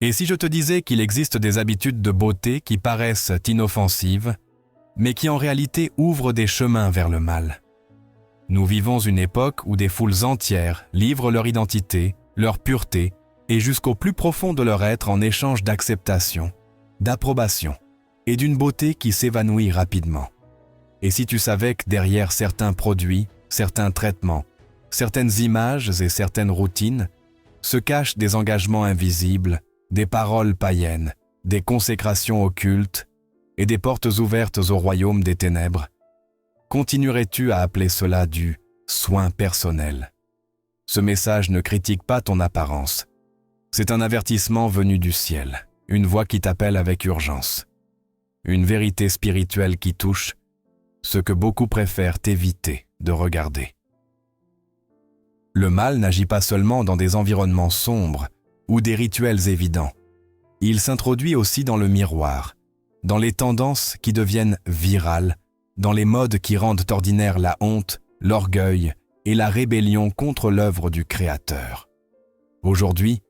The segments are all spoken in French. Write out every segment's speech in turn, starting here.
Et si je te disais qu'il existe des habitudes de beauté qui paraissent inoffensives, mais qui en réalité ouvrent des chemins vers le mal? Nous vivons une époque où des foules entières livrent leur identité, leur pureté, et jusqu'au plus profond de leur être en échange d'acceptation, d'approbation et d'une beauté qui s'évanouit rapidement. Et si tu savais que derrière certains produits, certains traitements, certaines images et certaines routines, se cachent des engagements invisibles, des paroles païennes, des consécrations occultes et des portes ouvertes au royaume des ténèbres, continuerais-tu à appeler cela du soin personnel? Ce message ne critique pas ton apparence. C'est un avertissement venu du ciel, une voix qui t'appelle avec urgence. Une vérité spirituelle qui touche ce que beaucoup préfèrent éviter de regarder. Le mal n'agit pas seulement dans des environnements sombres ou des rituels évidents. Il s'introduit aussi dans le miroir, dans les tendances qui deviennent virales, dans les modes qui rendent ordinaire la honte, l'orgueil et la rébellion contre l'œuvre du Créateur. Aujourd'hui,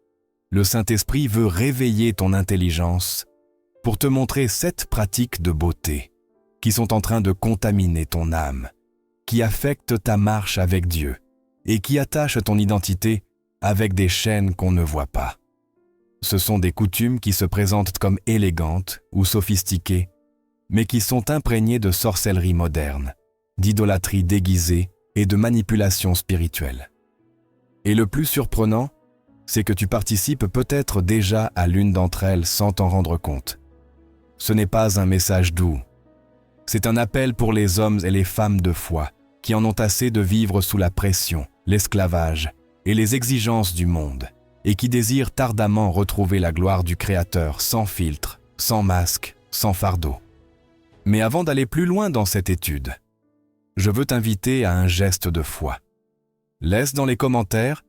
le Saint-Esprit veut réveiller ton intelligence pour te montrer 7 pratiques de beauté qui sont en train de contaminer ton âme, qui affectent ta marche avec Dieu et qui attachent ton identité avec des chaînes qu'on ne voit pas. Ce sont des coutumes qui se présentent comme élégantes ou sophistiquées, mais qui sont imprégnées de sorcellerie moderne, d'idolâtrie déguisée et de manipulation spirituelle. Et le plus surprenant, c'est que tu participes peut-être déjà à l'une d'entre elles sans t'en rendre compte. Ce n'est pas un message doux. C'est un appel pour les hommes et les femmes de foi qui en ont assez de vivre sous la pression, l'esclavage et les exigences du monde et qui désirent ardemment retrouver la gloire du Créateur sans filtre, sans masque, sans fardeau. Mais avant d'aller plus loin dans cette étude, je veux t'inviter à un geste de foi. Laisse dans les commentaires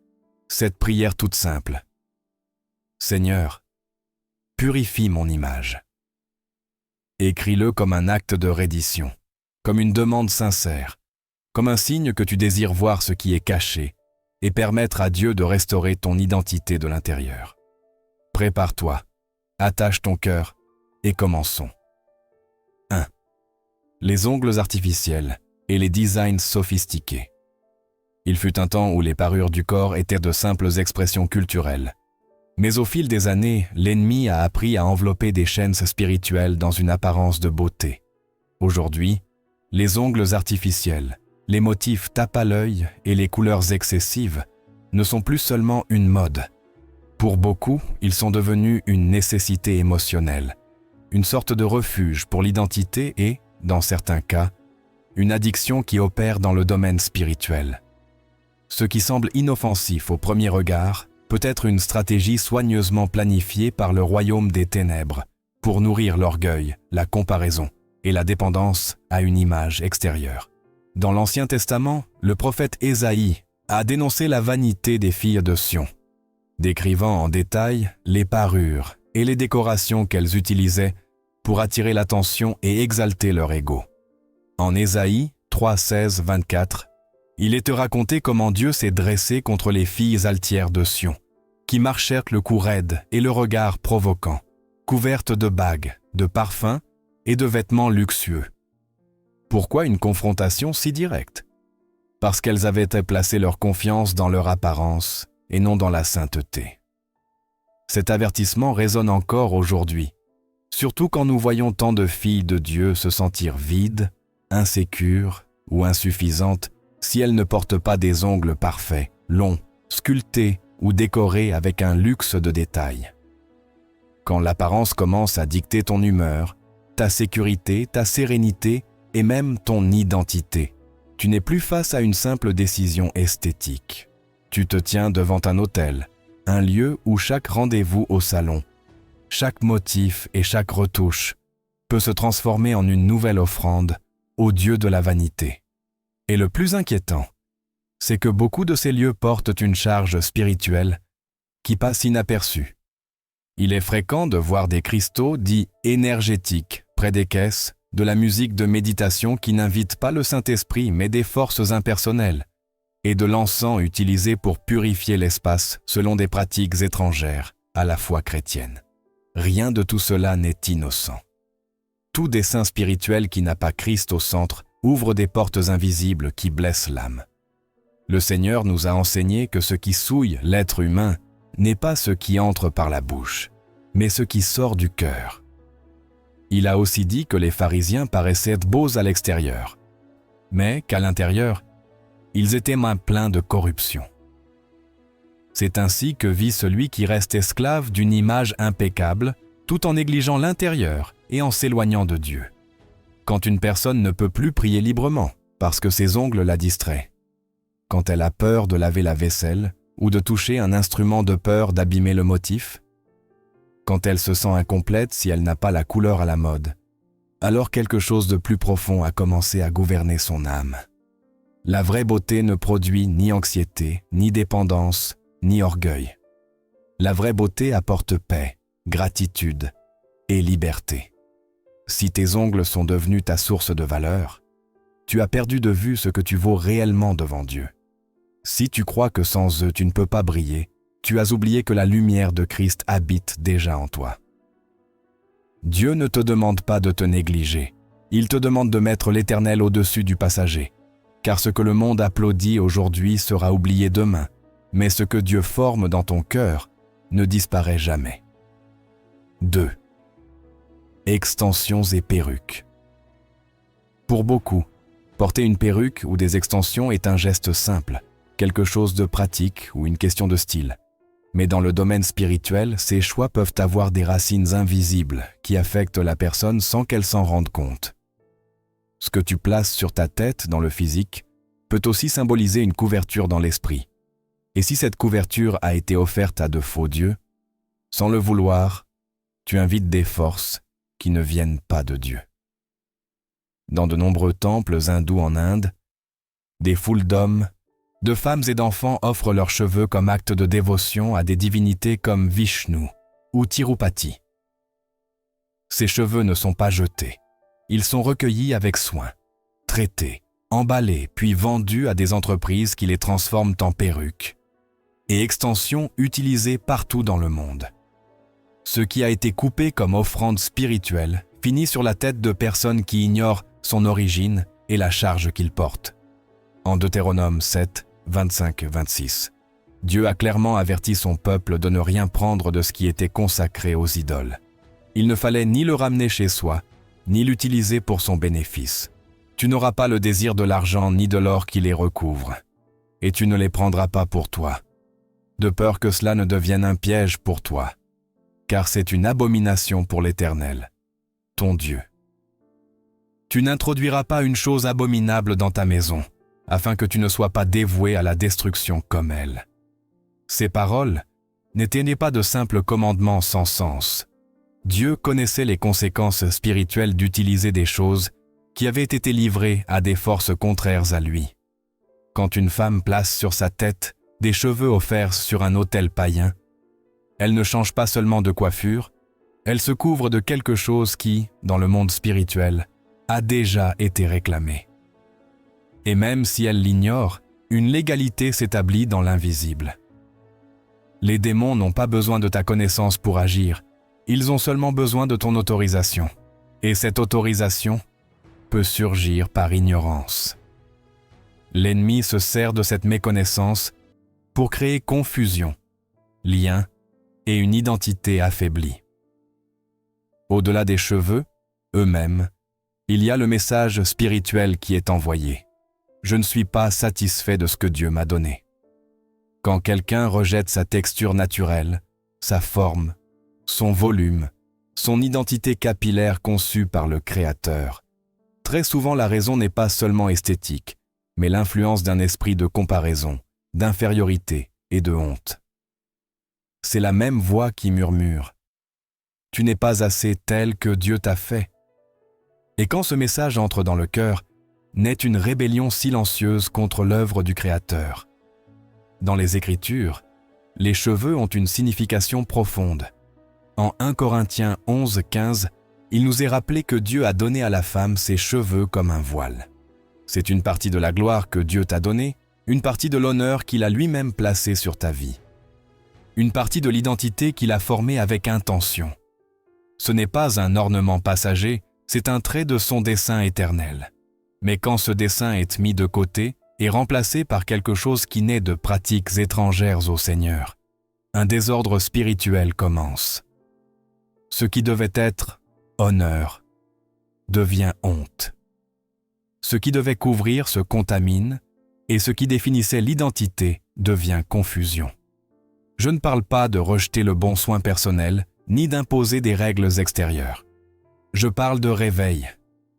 cette prière toute simple. Seigneur, purifie mon image. Écris-le comme un acte de reddition, comme une demande sincère, comme un signe que tu désires voir ce qui est caché et permettre à Dieu de restaurer ton identité de l'intérieur. Prépare-toi, attache ton cœur et commençons. 1. Les ongles artificiels et les designs sophistiqués. Il fut un temps où les parures du corps étaient de simples expressions culturelles. Mais au fil des années, l'ennemi a appris à envelopper des chaînes spirituelles dans une apparence de beauté. Aujourd'hui, les ongles artificiels, les motifs tape à l'œil et les couleurs excessives ne sont plus seulement une mode. Pour beaucoup, ils sont devenus une nécessité émotionnelle, une sorte de refuge pour l'identité et, dans certains cas, une addiction qui opère dans le domaine spirituel. Ce qui semble inoffensif au premier regard peut être une stratégie soigneusement planifiée par le royaume des ténèbres pour nourrir l'orgueil, la comparaison et la dépendance à une image extérieure. Dans l'Ancien Testament, le prophète Ésaïe a dénoncé la vanité des filles de Sion, décrivant en détail les parures et les décorations qu'elles utilisaient pour attirer l'attention et exalter leur ego. En Ésaïe 3, 16, 24, il est raconté comment Dieu s'est dressé contre les filles altières de Sion, qui marchèrent le cou raide et le regard provoquant, couvertes de bagues, de parfums et de vêtements luxueux. Pourquoi une confrontation si directe? Parce qu'elles avaient placé leur confiance dans leur apparence et non dans la sainteté. Cet avertissement résonne encore aujourd'hui, surtout quand nous voyons tant de filles de Dieu se sentir vides, insécures ou insuffisantes si elles ne portent pas des ongles parfaits, longs, sculptés ou décorés avec un luxe de détails. Quand l'apparence commence à dicter ton humeur, ta sécurité, ta sérénité et même ton identité, tu n'es plus face à une simple décision esthétique. Tu te tiens devant un autel, un lieu où chaque rendez-vous au salon, chaque motif et chaque retouche peut se transformer en une nouvelle offrande au Dieu de la vanité. Et le plus inquiétant, c'est que beaucoup de ces lieux portent une charge spirituelle qui passe inaperçue. Il est fréquent de voir des cristaux dits énergétiques près des caisses, de la musique de méditation qui n'invite pas le Saint-Esprit mais des forces impersonnelles, et de l'encens utilisé pour purifier l'espace selon des pratiques étrangères, à la foi chrétienne. Rien de tout cela n'est innocent. Tout dessein spirituel qui n'a pas Christ au centre ouvre des portes invisibles qui blessent l'âme. Le Seigneur nous a enseigné que ce qui souille l'être humain n'est pas ce qui entre par la bouche, mais ce qui sort du cœur. Il a aussi dit que les pharisiens paraissaient beaux à l'extérieur, mais qu'à l'intérieur, ils étaient main pleins de corruption. C'est ainsi que vit celui qui reste esclave d'une image impeccable, tout en négligeant l'intérieur et en s'éloignant de Dieu. Quand une personne ne peut plus prier librement, parce que ses ongles la distraient, quand elle a peur de laver la vaisselle ou de toucher un instrument de peur d'abîmer le motif, quand elle se sent incomplète si elle n'a pas la couleur à la mode, alors quelque chose de plus profond a commencé à gouverner son âme. La vraie beauté ne produit ni anxiété, ni dépendance, ni orgueil. La vraie beauté apporte paix, gratitude et liberté. Si tes ongles sont devenus ta source de valeur, tu as perdu de vue ce que tu vaux réellement devant Dieu. Si tu crois que sans eux tu ne peux pas briller, tu as oublié que la lumière de Christ habite déjà en toi. Dieu ne te demande pas de te négliger, il te demande de mettre l'Éternel au-dessus du passager, car ce que le monde applaudit aujourd'hui sera oublié demain, mais ce que Dieu forme dans ton cœur ne disparaît jamais. 2. Extensions et perruques. Pour beaucoup, porter une perruque ou des extensions est un geste simple, quelque chose de pratique ou une question de style. Mais dans le domaine spirituel, ces choix peuvent avoir des racines invisibles qui affectent la personne sans qu'elle s'en rende compte. Ce que tu places sur ta tête dans le physique peut aussi symboliser une couverture dans l'esprit. Et si cette couverture a été offerte à de faux dieux, sans le vouloir, tu invites des forces qui ne viennent pas de Dieu. Dans de nombreux temples hindous en Inde, des foules d'hommes, de femmes et d'enfants offrent leurs cheveux comme acte de dévotion à des divinités comme Vishnu ou Tirupati. Ces cheveux ne sont pas jetés, ils sont recueillis avec soin, traités, emballés puis vendus à des entreprises qui les transforment en perruques et extensions utilisées partout dans le monde. Ce qui a été coupé comme offrande spirituelle finit sur la tête de personnes qui ignorent son origine et la charge qu'il porte. En Deutéronome 7, 25-26, Dieu a clairement averti son peuple de ne rien prendre de ce qui était consacré aux idoles. Il ne fallait ni le ramener chez soi, ni l'utiliser pour son bénéfice. Tu n'auras pas le désir de l'argent ni de l'or qui les recouvre, et tu ne les prendras pas pour toi, de peur que cela ne devienne un piège pour toi, car c'est une abomination pour l'Éternel, ton Dieu. Tu n'introduiras pas une chose abominable dans ta maison, afin que tu ne sois pas dévoué à la destruction comme elle. Ces paroles n'étaient pas de simples commandements sans sens. Dieu connaissait les conséquences spirituelles d'utiliser des choses qui avaient été livrées à des forces contraires à lui. Quand une femme place sur sa tête des cheveux offerts sur un autel païen, elle ne change pas seulement de coiffure, elle se couvre de quelque chose qui, dans le monde spirituel, a déjà été réclamé. Et même si elle l'ignore, une légalité s'établit dans l'invisible. Les démons n'ont pas besoin de ta connaissance pour agir, ils ont seulement besoin de ton autorisation. Et cette autorisation peut surgir par ignorance. L'ennemi se sert de cette méconnaissance pour créer confusion, lien et une identité affaiblie. Au-delà des cheveux, eux-mêmes, il y a le message spirituel qui est envoyé. Je ne suis pas satisfait de ce que Dieu m'a donné. Quand quelqu'un rejette sa texture naturelle, sa forme, son volume, son identité capillaire conçue par le Créateur, très souvent la raison n'est pas seulement esthétique, mais l'influence d'un esprit de comparaison, d'infériorité et de honte. C'est la même voix qui murmure « Tu n'es pas assez tel que Dieu t'a fait ». Et quand ce message entre dans le cœur, naît une rébellion silencieuse contre l'œuvre du Créateur. Dans les Écritures, les cheveux ont une signification profonde. En 1 Corinthiens 11, 15, il nous est rappelé que Dieu a donné à la femme ses cheveux comme un voile. C'est une partie de la gloire que Dieu t'a donnée, une partie de l'honneur qu'il a lui-même placé sur ta vie. une partie de l'identité qu'il a formée avec intention. Ce n'est pas un ornement passager, c'est un trait de son dessein éternel. Mais quand ce dessein est mis de côté et remplacé par quelque chose qui naît de pratiques étrangères au Seigneur, un désordre spirituel commence. Ce qui devait être honneur devient honte. Ce qui devait couvrir se contamine et ce qui définissait l'identité devient confusion. Je ne parle pas de rejeter le bon soin personnel ni d'imposer des règles extérieures. Je parle de réveil,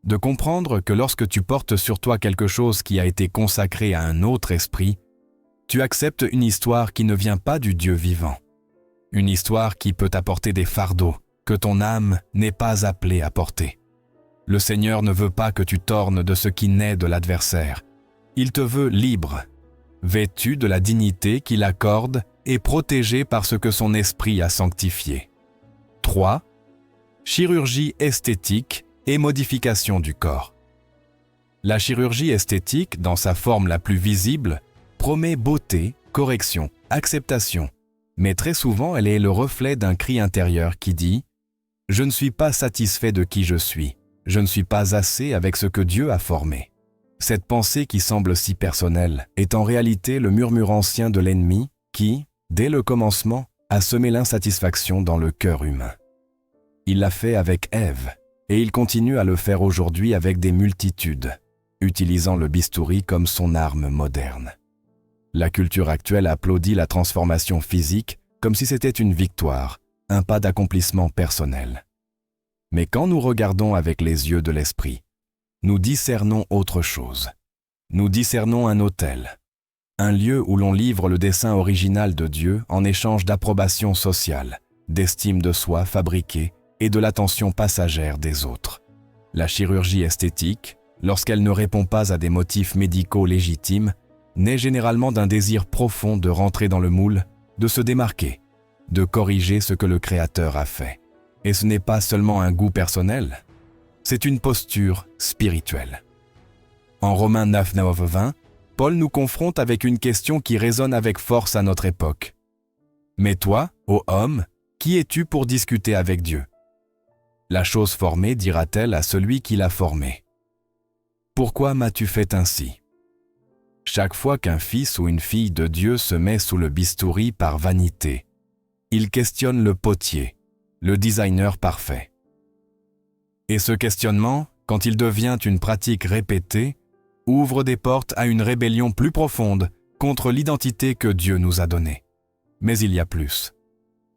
de comprendre que lorsque tu portes sur toi quelque chose qui a été consacré à un autre esprit, tu acceptes une histoire qui ne vient pas du Dieu vivant, une histoire qui peut apporter des fardeaux que ton âme n'est pas appelée à porter. Le Seigneur ne veut pas que tu t'ornes de ce qui naît de l'adversaire. Il te veut libre, vêtu de la dignité qu'il accorde et protégé par ce que son esprit a sanctifié. 3. Chirurgie esthétique et modification du corps. La chirurgie esthétique, dans sa forme la plus visible, promet beauté, correction, acceptation, mais très souvent elle est le reflet d'un cri intérieur qui dit « Je ne suis pas satisfait de qui je suis, je ne suis pas assez avec ce que Dieu a formé ». Cette pensée qui semble si personnelle est en réalité le murmure ancien de l'ennemi qui, dès le commencement, a semé l'insatisfaction dans le cœur humain. Il l'a fait avec Ève, et il continue à le faire aujourd'hui avec des multitudes, utilisant le bistouri comme son arme moderne. La culture actuelle applaudit la transformation physique comme si c'était une victoire, un pas d'accomplissement personnel. Mais quand nous regardons avec les yeux de l'esprit, nous discernons autre chose. Nous discernons un autel, un lieu où l'on livre le dessein original de Dieu en échange d'approbation sociale, d'estime de soi fabriquée et de l'attention passagère des autres. La chirurgie esthétique, lorsqu'elle ne répond pas à des motifs médicaux légitimes, naît généralement d'un désir profond de rentrer dans le moule, de se démarquer, de corriger ce que le Créateur a fait. Et ce n'est pas seulement un goût personnel, c'est une posture spirituelle. En Romains 9, 20, Paul nous confronte avec une question qui résonne avec force à notre époque. « Mais toi, ô homme, qui es-tu pour discuter avec Dieu ?» La chose formée dira-t-elle à celui qui l'a formée. « Pourquoi m'as-tu fait ainsi ?» Chaque fois qu'un fils ou une fille de Dieu se met sous le bistouri par vanité, il questionne le potier, le designer parfait. Et ce questionnement, quand il devient une pratique répétée, ouvre des portes à une rébellion plus profonde contre l'identité que Dieu nous a donnée. Mais il y a plus.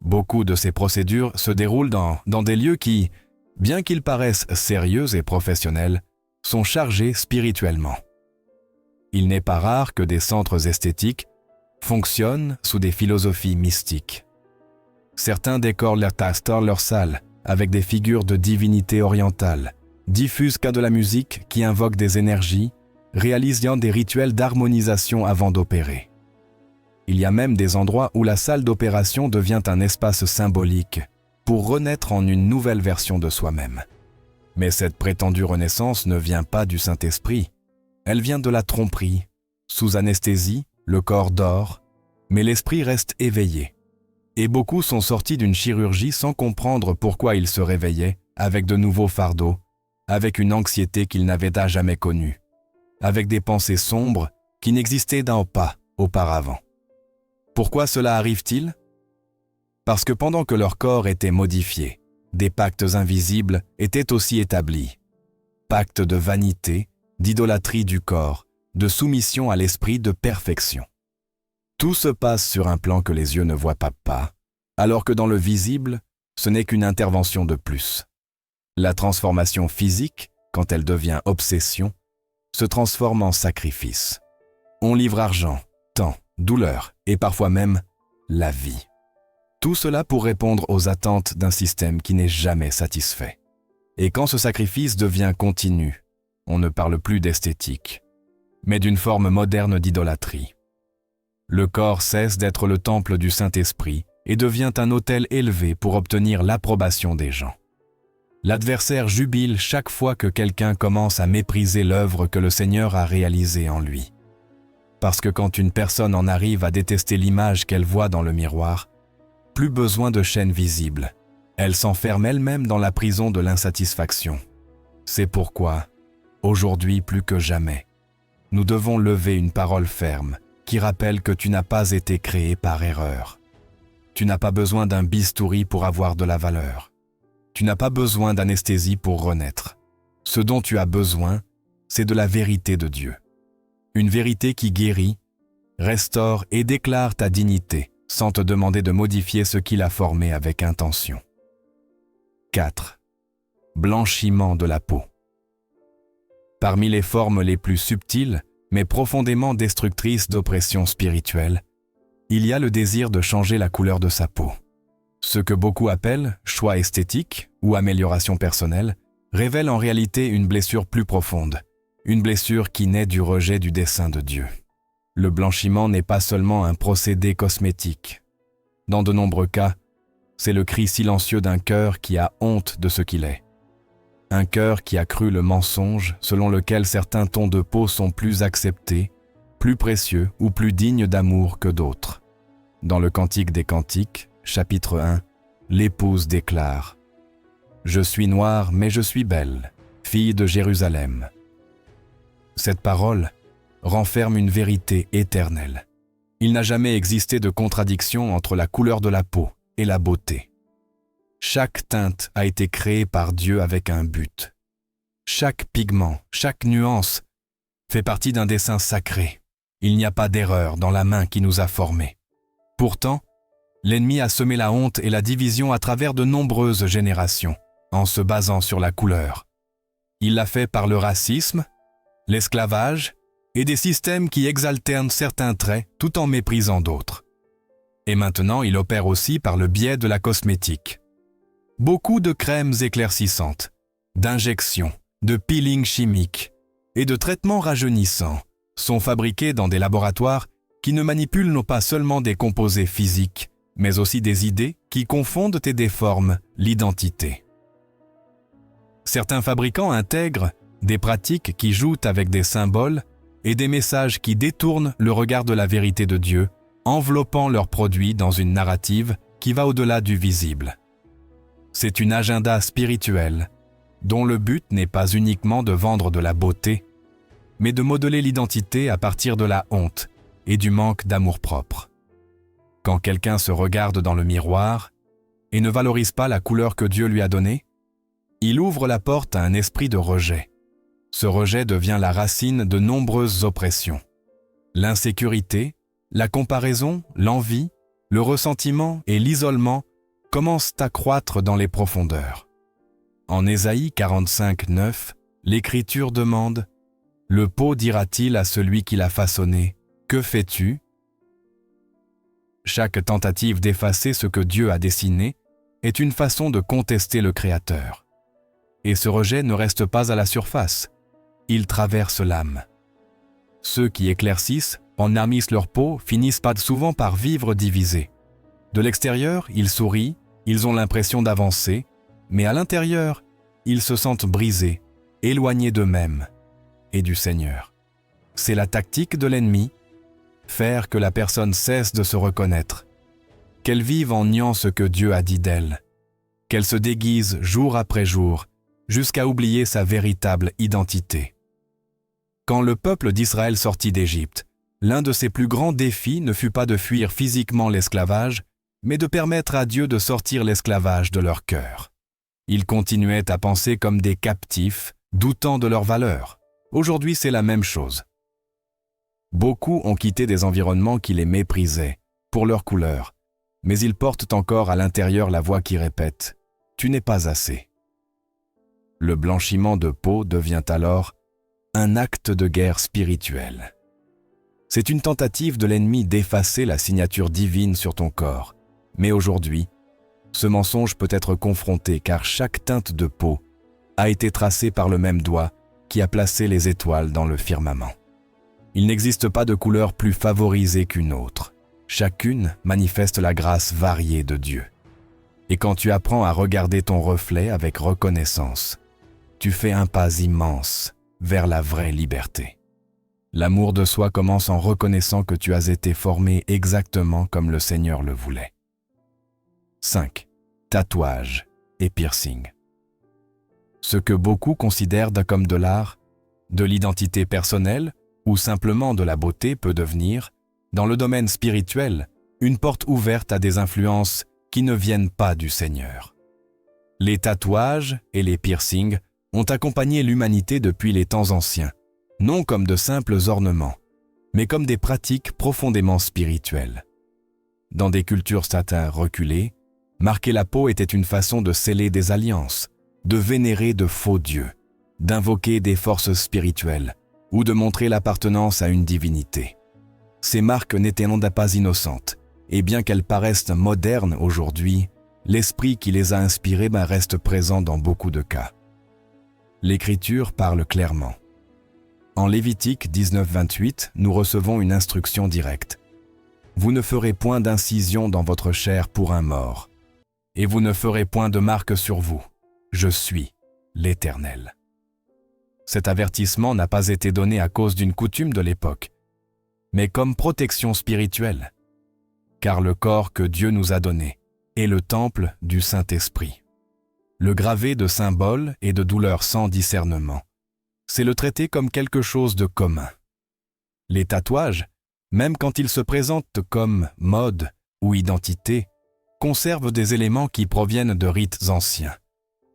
Beaucoup de ces procédures se déroulent dans des lieux qui, bien qu'ils paraissent sérieux et professionnels, sont chargés spirituellement. Il n'est pas rare que des centres esthétiques fonctionnent sous des philosophies mystiques. Certains décorent leur salle avec des figures de divinités orientales, diffusent de la musique qui invoque des énergies, réalisant des rituels d'harmonisation avant d'opérer. Il y a même des endroits où la salle d'opération devient un espace symbolique pour renaître en une nouvelle version de soi-même. Mais cette prétendue renaissance ne vient pas du Saint-Esprit. Elle vient de la tromperie. Sous anesthésie, le corps dort, mais l'esprit reste éveillé. Et beaucoup sont sortis d'une chirurgie sans comprendre pourquoi ils se réveillaient, avec de nouveaux fardeaux, avec une anxiété qu'ils n'avaient jamais connue, avec des pensées sombres qui n'existaient pas auparavant. Pourquoi cela arrive-t-il ? Parce que pendant que leur corps était modifié, des pactes invisibles étaient aussi établis. Pactes de vanité, d'idolâtrie du corps, de soumission à l'esprit de perfection. Tout se passe sur un plan que les yeux ne voient pas, alors que dans le visible, ce n'est qu'une intervention de plus. La transformation physique, quand elle devient obsession, se transforme en sacrifice. On livre argent, temps, douleur et parfois même la vie. Tout cela pour répondre aux attentes d'un système qui n'est jamais satisfait. Et quand ce sacrifice devient continu, on ne parle plus d'esthétique, mais d'une forme moderne d'idolâtrie. Le corps cesse d'être le temple du Saint-Esprit et devient un autel élevé pour obtenir l'approbation des gens. L'adversaire jubile chaque fois que quelqu'un commence à mépriser l'œuvre que le Seigneur a réalisée en lui. Parce que quand une personne en arrive à détester l'image qu'elle voit dans le miroir, plus besoin de chaînes visibles. Elle s'enferme elle-même dans la prison de l'insatisfaction. C'est pourquoi, aujourd'hui plus que jamais, nous devons lever une parole ferme qui rappelle que tu n'as pas été créé par erreur. Tu n'as pas besoin d'un bistouri pour avoir de la valeur. Tu n'as pas besoin d'anesthésie pour renaître. Ce dont tu as besoin, c'est de la vérité de Dieu. Une vérité qui guérit, restaure et déclare ta dignité sans te demander de modifier ce qu'il a formé avec intention. 4. Blanchiment de la peau. Parmi les formes les plus subtiles, mais profondément destructrices d'oppression spirituelle, il y a le désir de changer la couleur de sa peau. Ce que beaucoup appellent choix esthétique ou amélioration personnelle révèle en réalité une blessure plus profonde, une blessure qui naît du rejet du dessein de Dieu. Le blanchiment n'est pas seulement un procédé cosmétique. Dans de nombreux cas, c'est le cri silencieux d'un cœur qui a honte de ce qu'il est. Un cœur qui a cru le mensonge selon lequel certains tons de peau sont plus acceptés, plus précieux ou plus dignes d'amour que d'autres. Dans le Cantique des Cantiques, chapitre 1, l'épouse déclare « Je suis noire, mais je suis belle, fille de Jérusalem. » Cette parole renferme une vérité éternelle. Il n'a jamais existé de contradiction entre la couleur de la peau et la beauté. Chaque teinte a été créée par Dieu avec un but. Chaque pigment, chaque nuance fait partie d'un dessein sacré. Il n'y a pas d'erreur dans la main qui nous a formés. Pourtant, l'ennemi a semé la honte et la division à travers de nombreuses générations, en se basant sur la couleur. Il l'a fait par le racisme, l'esclavage et des systèmes qui exalternent certains traits tout en méprisant d'autres. Et maintenant, il opère aussi par le biais de la cosmétique. Beaucoup de crèmes éclaircissantes, d'injections, de peelings chimiques et de traitements rajeunissants sont fabriqués dans des laboratoires qui ne manipulent non pas seulement des composés physiques, mais aussi des idées qui confondent et déforment l'identité. Certains fabricants intègrent des pratiques qui jouent avec des symboles et des messages qui détournent le regard de la vérité de Dieu, enveloppant leurs produits dans une narrative qui va au-delà du visible. C'est une agenda spirituelle dont le but n'est pas uniquement de vendre de la beauté, mais de modeler l'identité à partir de la honte et du manque d'amour-propre. Quand quelqu'un se regarde dans le miroir et ne valorise pas la couleur que Dieu lui a donnée, il ouvre la porte à un esprit de rejet. Ce rejet devient la racine de nombreuses oppressions. L'insécurité, la comparaison, l'envie, le ressentiment et l'isolement commencent à croître dans les profondeurs. En Ésaïe 45, 9, l'Écriture demande « Le pot dira-t-il à celui qui l'a façonné, « Que fais-tu » Chaque tentative d'effacer ce que Dieu a dessiné est une façon de contester le Créateur. Et ce rejet ne reste pas à la surface, il traverse l'âme. Ceux qui éclaircissent, enamissent leur peau, finissent pas souvent par vivre divisés. De l'extérieur, ils sourient, ils ont l'impression d'avancer, mais à l'intérieur, ils se sentent brisés, éloignés d'eux-mêmes et du Seigneur. C'est la tactique de l'ennemi, faire que la personne cesse de se reconnaître, qu'elle vive en niant ce que Dieu a dit d'elle, qu'elle se déguise jour après jour, jusqu'à oublier sa véritable identité. Quand le peuple d'Israël sortit d'Égypte, l'un de ses plus grands défis ne fut pas de fuir physiquement l'esclavage, mais de permettre à Dieu de sortir l'esclavage de leur cœur. Ils continuaient à penser comme des captifs, doutant de leur valeur. Aujourd'hui, c'est la même chose. Beaucoup ont quitté des environnements qui les méprisaient, pour leur couleur, mais ils portent encore à l'intérieur la voix qui répète « Tu n'es pas assez ». Le blanchiment de peau devient alors un acte de guerre spirituelle. C'est une tentative de l'ennemi d'effacer la signature divine sur ton corps. Mais aujourd'hui, ce mensonge peut être confronté car chaque teinte de peau a été tracée par le même doigt qui a placé les étoiles dans le firmament. Il n'existe pas de couleur plus favorisée qu'une autre. Chacune manifeste la grâce variée de Dieu. Et quand tu apprends à regarder ton reflet avec reconnaissance, tu fais un pas immense vers la vraie liberté. L'amour de soi commence en reconnaissant que tu as été formé exactement comme le Seigneur le voulait. 5. Tatouage et piercing. Ce que beaucoup considèrent comme de l'art, de l'identité personnelle ou simplement de la beauté peut devenir, dans le domaine spirituel, une porte ouverte à des influences qui ne viennent pas du Seigneur. Les tatouages et les piercings ont accompagné l'humanité depuis les temps anciens, non comme de simples ornements, mais comme des pratiques profondément spirituelles. Dans des cultures satins reculées, marquer la peau était une façon de sceller des alliances, de vénérer de faux dieux, d'invoquer des forces spirituelles ou de montrer l'appartenance à une divinité. Ces marques n'étaient non pas innocentes, et bien qu'elles paraissent modernes aujourd'hui, l'esprit qui les a inspirées reste présent dans beaucoup de cas. L'Écriture parle clairement. En Lévitique 19-28, nous recevons une instruction directe. « Vous ne ferez point d'incision dans votre chair pour un mort, et vous ne ferez point de marque sur vous. Je suis l'Éternel. » Cet avertissement n'a pas été donné à cause d'une coutume de l'époque, mais comme protection spirituelle, car le corps que Dieu nous a donné est le temple du Saint-Esprit. Le graver de symboles et de douleurs sans discernement, c'est le traiter comme quelque chose de commun. Les tatouages, même quand ils se présentent comme mode ou identité, conservent des éléments qui proviennent de rites anciens,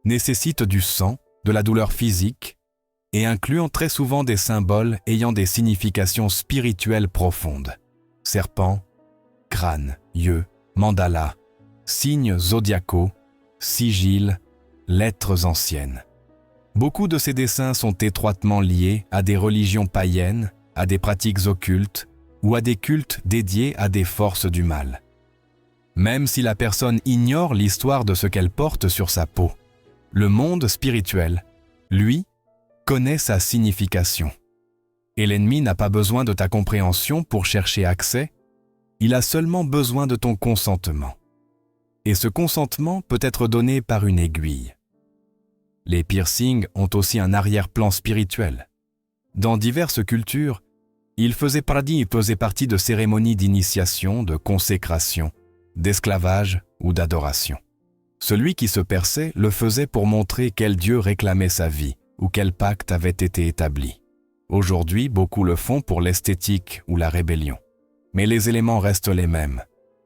nécessitent du sang, de la douleur physique, et incluant très souvent des symboles ayant des significations spirituelles profondes. Serpent, crâne, yeux, mandala, signes zodiacaux, sigils, lettres anciennes. Beaucoup de ces dessins sont étroitement liés à des religions païennes, à des pratiques occultes ou à des cultes dédiés à des forces du mal. Même si la personne ignore l'histoire de ce qu'elle porte sur sa peau, le monde spirituel, lui, connaît sa signification. Et l'ennemi n'a pas besoin de ta compréhension pour chercher accès, il a seulement besoin de ton consentement. Et ce consentement peut être donné par une aiguille. Les piercings ont aussi un arrière-plan spirituel. Dans diverses cultures, ils faisaient partie de cérémonies d'initiation, de consécration, d'esclavage ou d'adoration. Celui qui se perçait le faisait pour montrer quel Dieu réclamait sa vie ou quel pacte avait été établi. Aujourd'hui, beaucoup le font pour l'esthétique ou la rébellion. Mais les éléments restent les mêmes.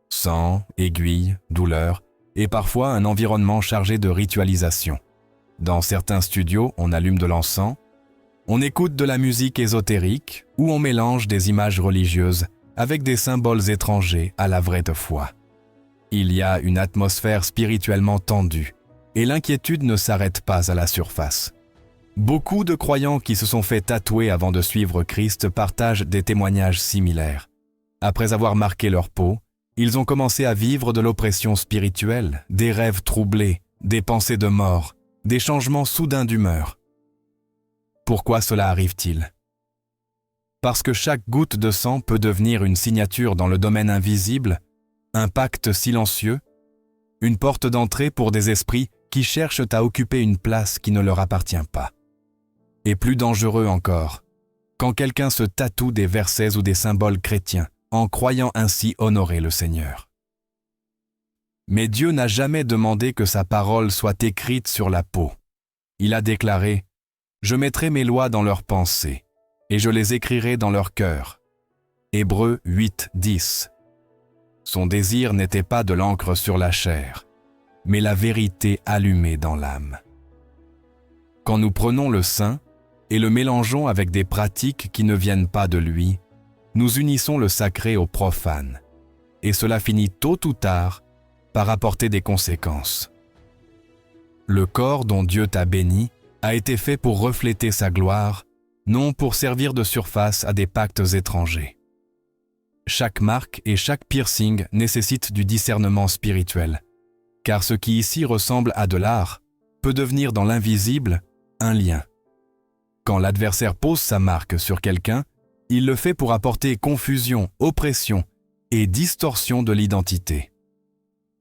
Sang, aiguilles, douleur et parfois un environnement chargé de ritualisation. Dans certains studios, on allume de l'encens, on écoute de la musique ésotérique ou on mélange des images religieuses avec des symboles étrangers à la vraie foi. Il y a une atmosphère spirituellement tendue et l'inquiétude ne s'arrête pas à la surface. Beaucoup de croyants qui se sont fait tatouer avant de suivre Christ partagent des témoignages similaires. Après avoir marqué leur peau, ils ont commencé à vivre de l'oppression spirituelle, des rêves troublés, des pensées de mort, des changements soudains d'humeur. Pourquoi cela arrive-t-il? Parce que chaque goutte de sang peut devenir une signature dans le domaine invisible, un pacte silencieux, une porte d'entrée pour des esprits qui cherchent à occuper une place qui ne leur appartient pas. Et plus dangereux encore, quand quelqu'un se tatoue des versets ou des symboles chrétiens, en croyant ainsi honorer le Seigneur. Mais Dieu n'a jamais demandé que sa parole soit écrite sur la peau. Il a déclaré « Je mettrai mes lois dans leurs pensées, et je les écrirai dans leur cœur. » Hébreux 8:10. Son désir n'était pas de l'encre sur la chair, mais la vérité allumée dans l'âme. Quand nous prenons le saint et le mélangeons avec des pratiques qui ne viennent pas de lui, nous unissons le sacré au profane, et cela finit tôt ou tard par apporter des conséquences. Le corps dont Dieu t'a béni a été fait pour refléter sa gloire, non pour servir de surface à des pactes étrangers. Chaque marque et chaque piercing nécessitent du discernement spirituel, car ce qui ici ressemble à de l'art peut devenir dans l'invisible un lien. Quand l'adversaire pose sa marque sur quelqu'un, il le fait pour apporter confusion, oppression et distorsion de l'identité.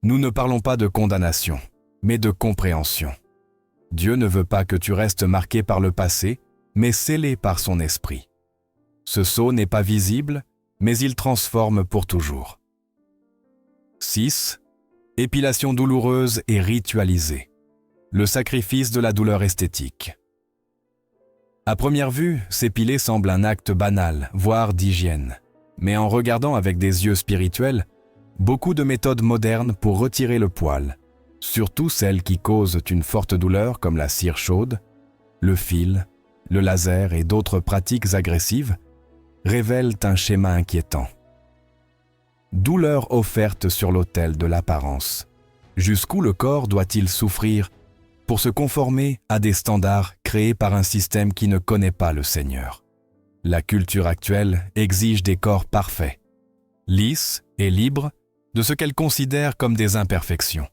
Nous ne parlons pas de condamnation, mais de compréhension. Dieu ne veut pas que tu restes marqué par le passé, mais scellé par son esprit. Ce sceau n'est pas visible, mais il transforme pour toujours. 6. Épilation douloureuse et ritualisée. Le sacrifice de la douleur esthétique. À première vue, s'épiler semble un acte banal, voire d'hygiène. Mais en regardant avec des yeux spirituels, beaucoup de méthodes modernes pour retirer le poil, surtout celles qui causent une forte douleur comme la cire chaude, le fil, le laser et d'autres pratiques agressives, révèlent un schéma inquiétant. Douleur offerte sur l'autel de l'apparence. Jusqu'où le corps doit-il souffrir pour se conformer à des standards créés par un système qui ne connaît pas le Seigneur? La culture actuelle exige des corps parfaits, lisses et libres de ce qu'elle considère comme des imperfections.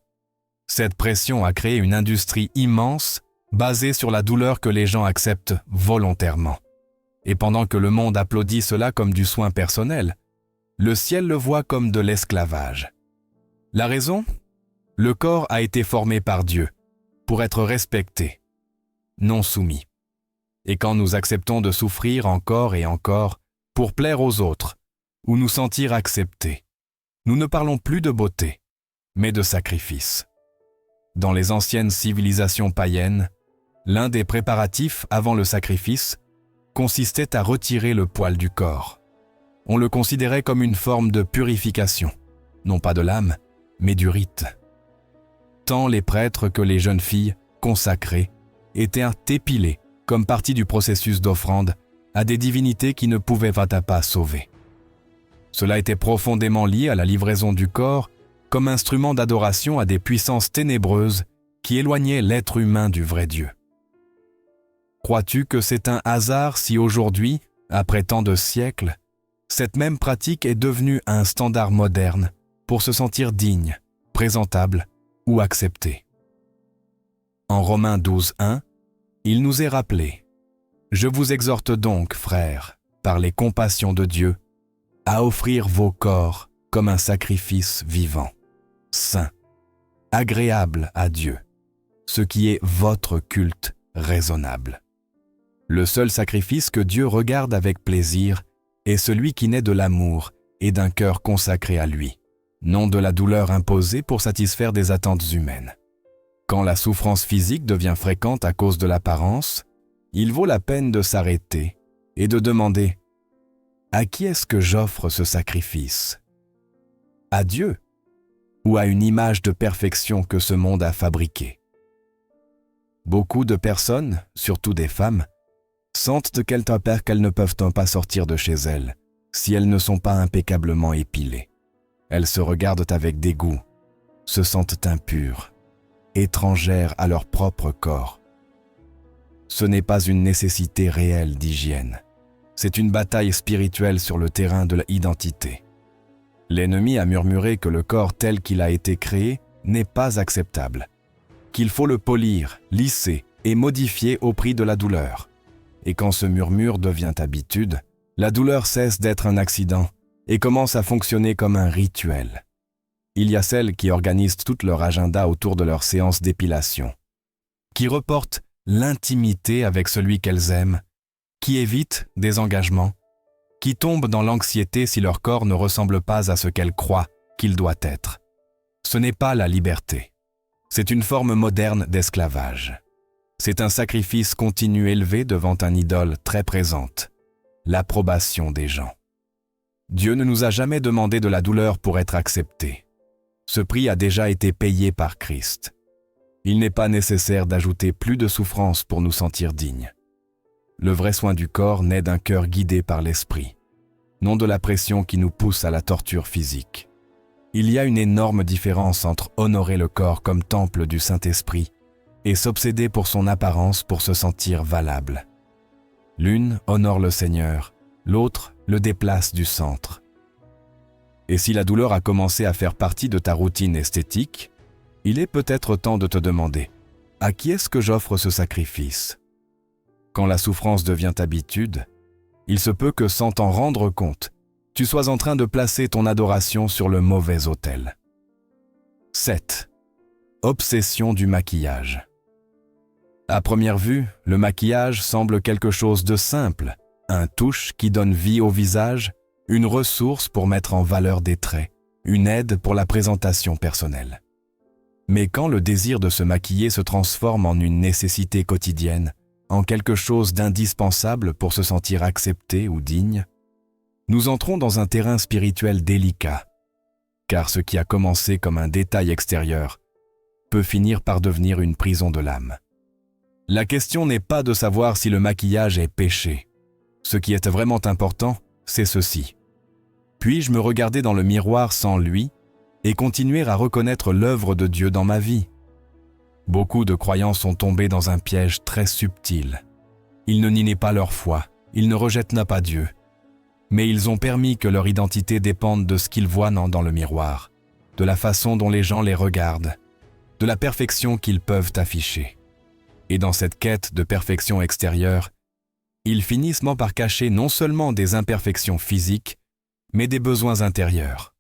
Cette pression a créé une industrie immense basée sur la douleur que les gens acceptent volontairement. Et pendant que le monde applaudit cela comme du soin personnel, le ciel le voit comme de l'esclavage. La raison ? Le corps a été formé par Dieu pour être respecté, non soumis. Et quand nous acceptons de souffrir encore et encore pour plaire aux autres ou nous sentir acceptés, nous ne parlons plus de beauté, mais de sacrifice. Dans les anciennes civilisations païennes, l'un des préparatifs avant le sacrifice consistait à retirer le poil du corps. On le considérait comme une forme de purification, non pas de l'âme, mais du rite. Tant les prêtres que les jeunes filles, consacrées, étaient épilés comme partie du processus d'offrande à des divinités qui ne pouvaient pas sauver. Cela était profondément lié à la livraison du corps comme instrument d'adoration à des puissances ténébreuses qui éloignaient l'être humain du vrai Dieu. Crois-tu que c'est un hasard si aujourd'hui, après tant de siècles, cette même pratique est devenue un standard moderne pour se sentir digne, présentable ou accepté? En Romains 12:1, il nous est rappelé « Je vous exhorte donc, frères, par les compassions de Dieu, à offrir vos corps comme un sacrifice vivant, saint, agréable à Dieu, ce qui est votre culte raisonnable. » Le seul sacrifice que Dieu regarde avec plaisir est celui qui naît de l'amour et d'un cœur consacré à lui, non de la douleur imposée pour satisfaire des attentes humaines. Quand la souffrance physique devient fréquente à cause de l'apparence, il vaut la peine de s'arrêter et de demander « À qui est-ce que j'offre ce sacrifice ? À Dieu ou à une image de perfection que ce monde a fabriquée ?» Beaucoup de personnes, surtout des femmes, sentent qu'elles ne peuvent pas sortir de chez elles si elles ne sont pas impeccablement épilées. Elles se regardent avec dégoût, se sentent impures, étrangères à leur propre corps. Ce n'est pas une nécessité réelle d'hygiène. C'est une bataille spirituelle sur le terrain de l'identité. L'ennemi a murmuré que le corps tel qu'il a été créé n'est pas acceptable, qu'il faut le polir, lisser et modifier au prix de la douleur. Et quand ce murmure devient habitude, la douleur cesse d'être un accident et commence à fonctionner comme un rituel. Il y a celles qui organisent tout leur agenda autour de leur séance d'épilation, qui reportent l'intimité avec celui qu'elles aiment, qui évitent des engagements, qui tombent dans l'anxiété si leur corps ne ressemble pas à ce qu'elles croient qu'il doit être. Ce n'est pas la liberté. C'est une forme moderne d'esclavage. C'est un sacrifice continu élevé devant un idole très présente, l'approbation des gens. Dieu ne nous a jamais demandé de la douleur pour être acceptés. Ce prix a déjà été payé par Christ. Il n'est pas nécessaire d'ajouter plus de souffrance pour nous sentir dignes. Le vrai soin du corps naît d'un cœur guidé par l'esprit, non de la pression qui nous pousse à la torture physique. Il y a une énorme différence entre honorer le corps comme temple du Saint-Esprit et s'obséder pour son apparence pour se sentir valable. L'une honore le Seigneur, l'autre le déplace du centre. Et si la douleur a commencé à faire partie de ta routine esthétique, il est peut-être temps de te demander « À qui est-ce que j'offre ce sacrifice ?» Quand la souffrance devient habitude, il se peut que sans t'en rendre compte, tu sois en train de placer ton adoration sur le mauvais autel. 7. Obsession du maquillage. À première vue, le maquillage semble quelque chose de simple, un touche qui donne vie au visage, une ressource pour mettre en valeur des traits, une aide pour la présentation personnelle. Mais quand le désir de se maquiller se transforme en une nécessité quotidienne, en quelque chose d'indispensable pour se sentir accepté ou digne, nous entrons dans un terrain spirituel délicat, car ce qui a commencé comme un détail extérieur peut finir par devenir une prison de l'âme. La question n'est pas de savoir si le maquillage est péché. Ce qui est vraiment important, c'est ceci. Puis-je me regarder dans le miroir sans lui et continuer à reconnaître l'œuvre de Dieu dans ma vie? Beaucoup de croyants sont tombés dans un piège très subtil. Ils ne nient pas leur foi, ils ne rejettent pas Dieu, mais ils ont permis que leur identité dépende de ce qu'ils voient dans le miroir, de la façon dont les gens les regardent, de la perfection qu'ils peuvent afficher. Et dans cette quête de perfection extérieure, ils finissent par cacher non seulement des imperfections physiques, mais des besoins intérieurs.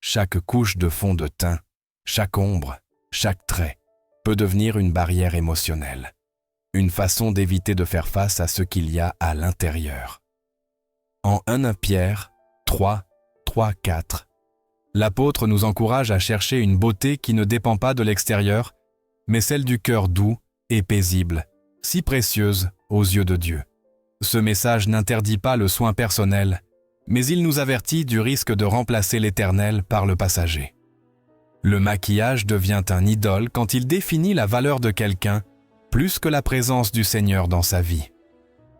Chaque couche de fond de teint, chaque ombre, chaque trait peut devenir une barrière émotionnelle, une façon d'éviter de faire face à ce qu'il y a à l'intérieur. En 1 Pierre 3:4, l'apôtre nous encourage à chercher une beauté qui ne dépend pas de l'extérieur, mais celle du cœur doux et paisible, si précieuse aux yeux de Dieu. Ce message n'interdit pas le soin personnel, mais il nous avertit du risque de remplacer l'éternel par le passager. Le maquillage devient un idole quand il définit la valeur de quelqu'un plus que la présence du Seigneur dans sa vie.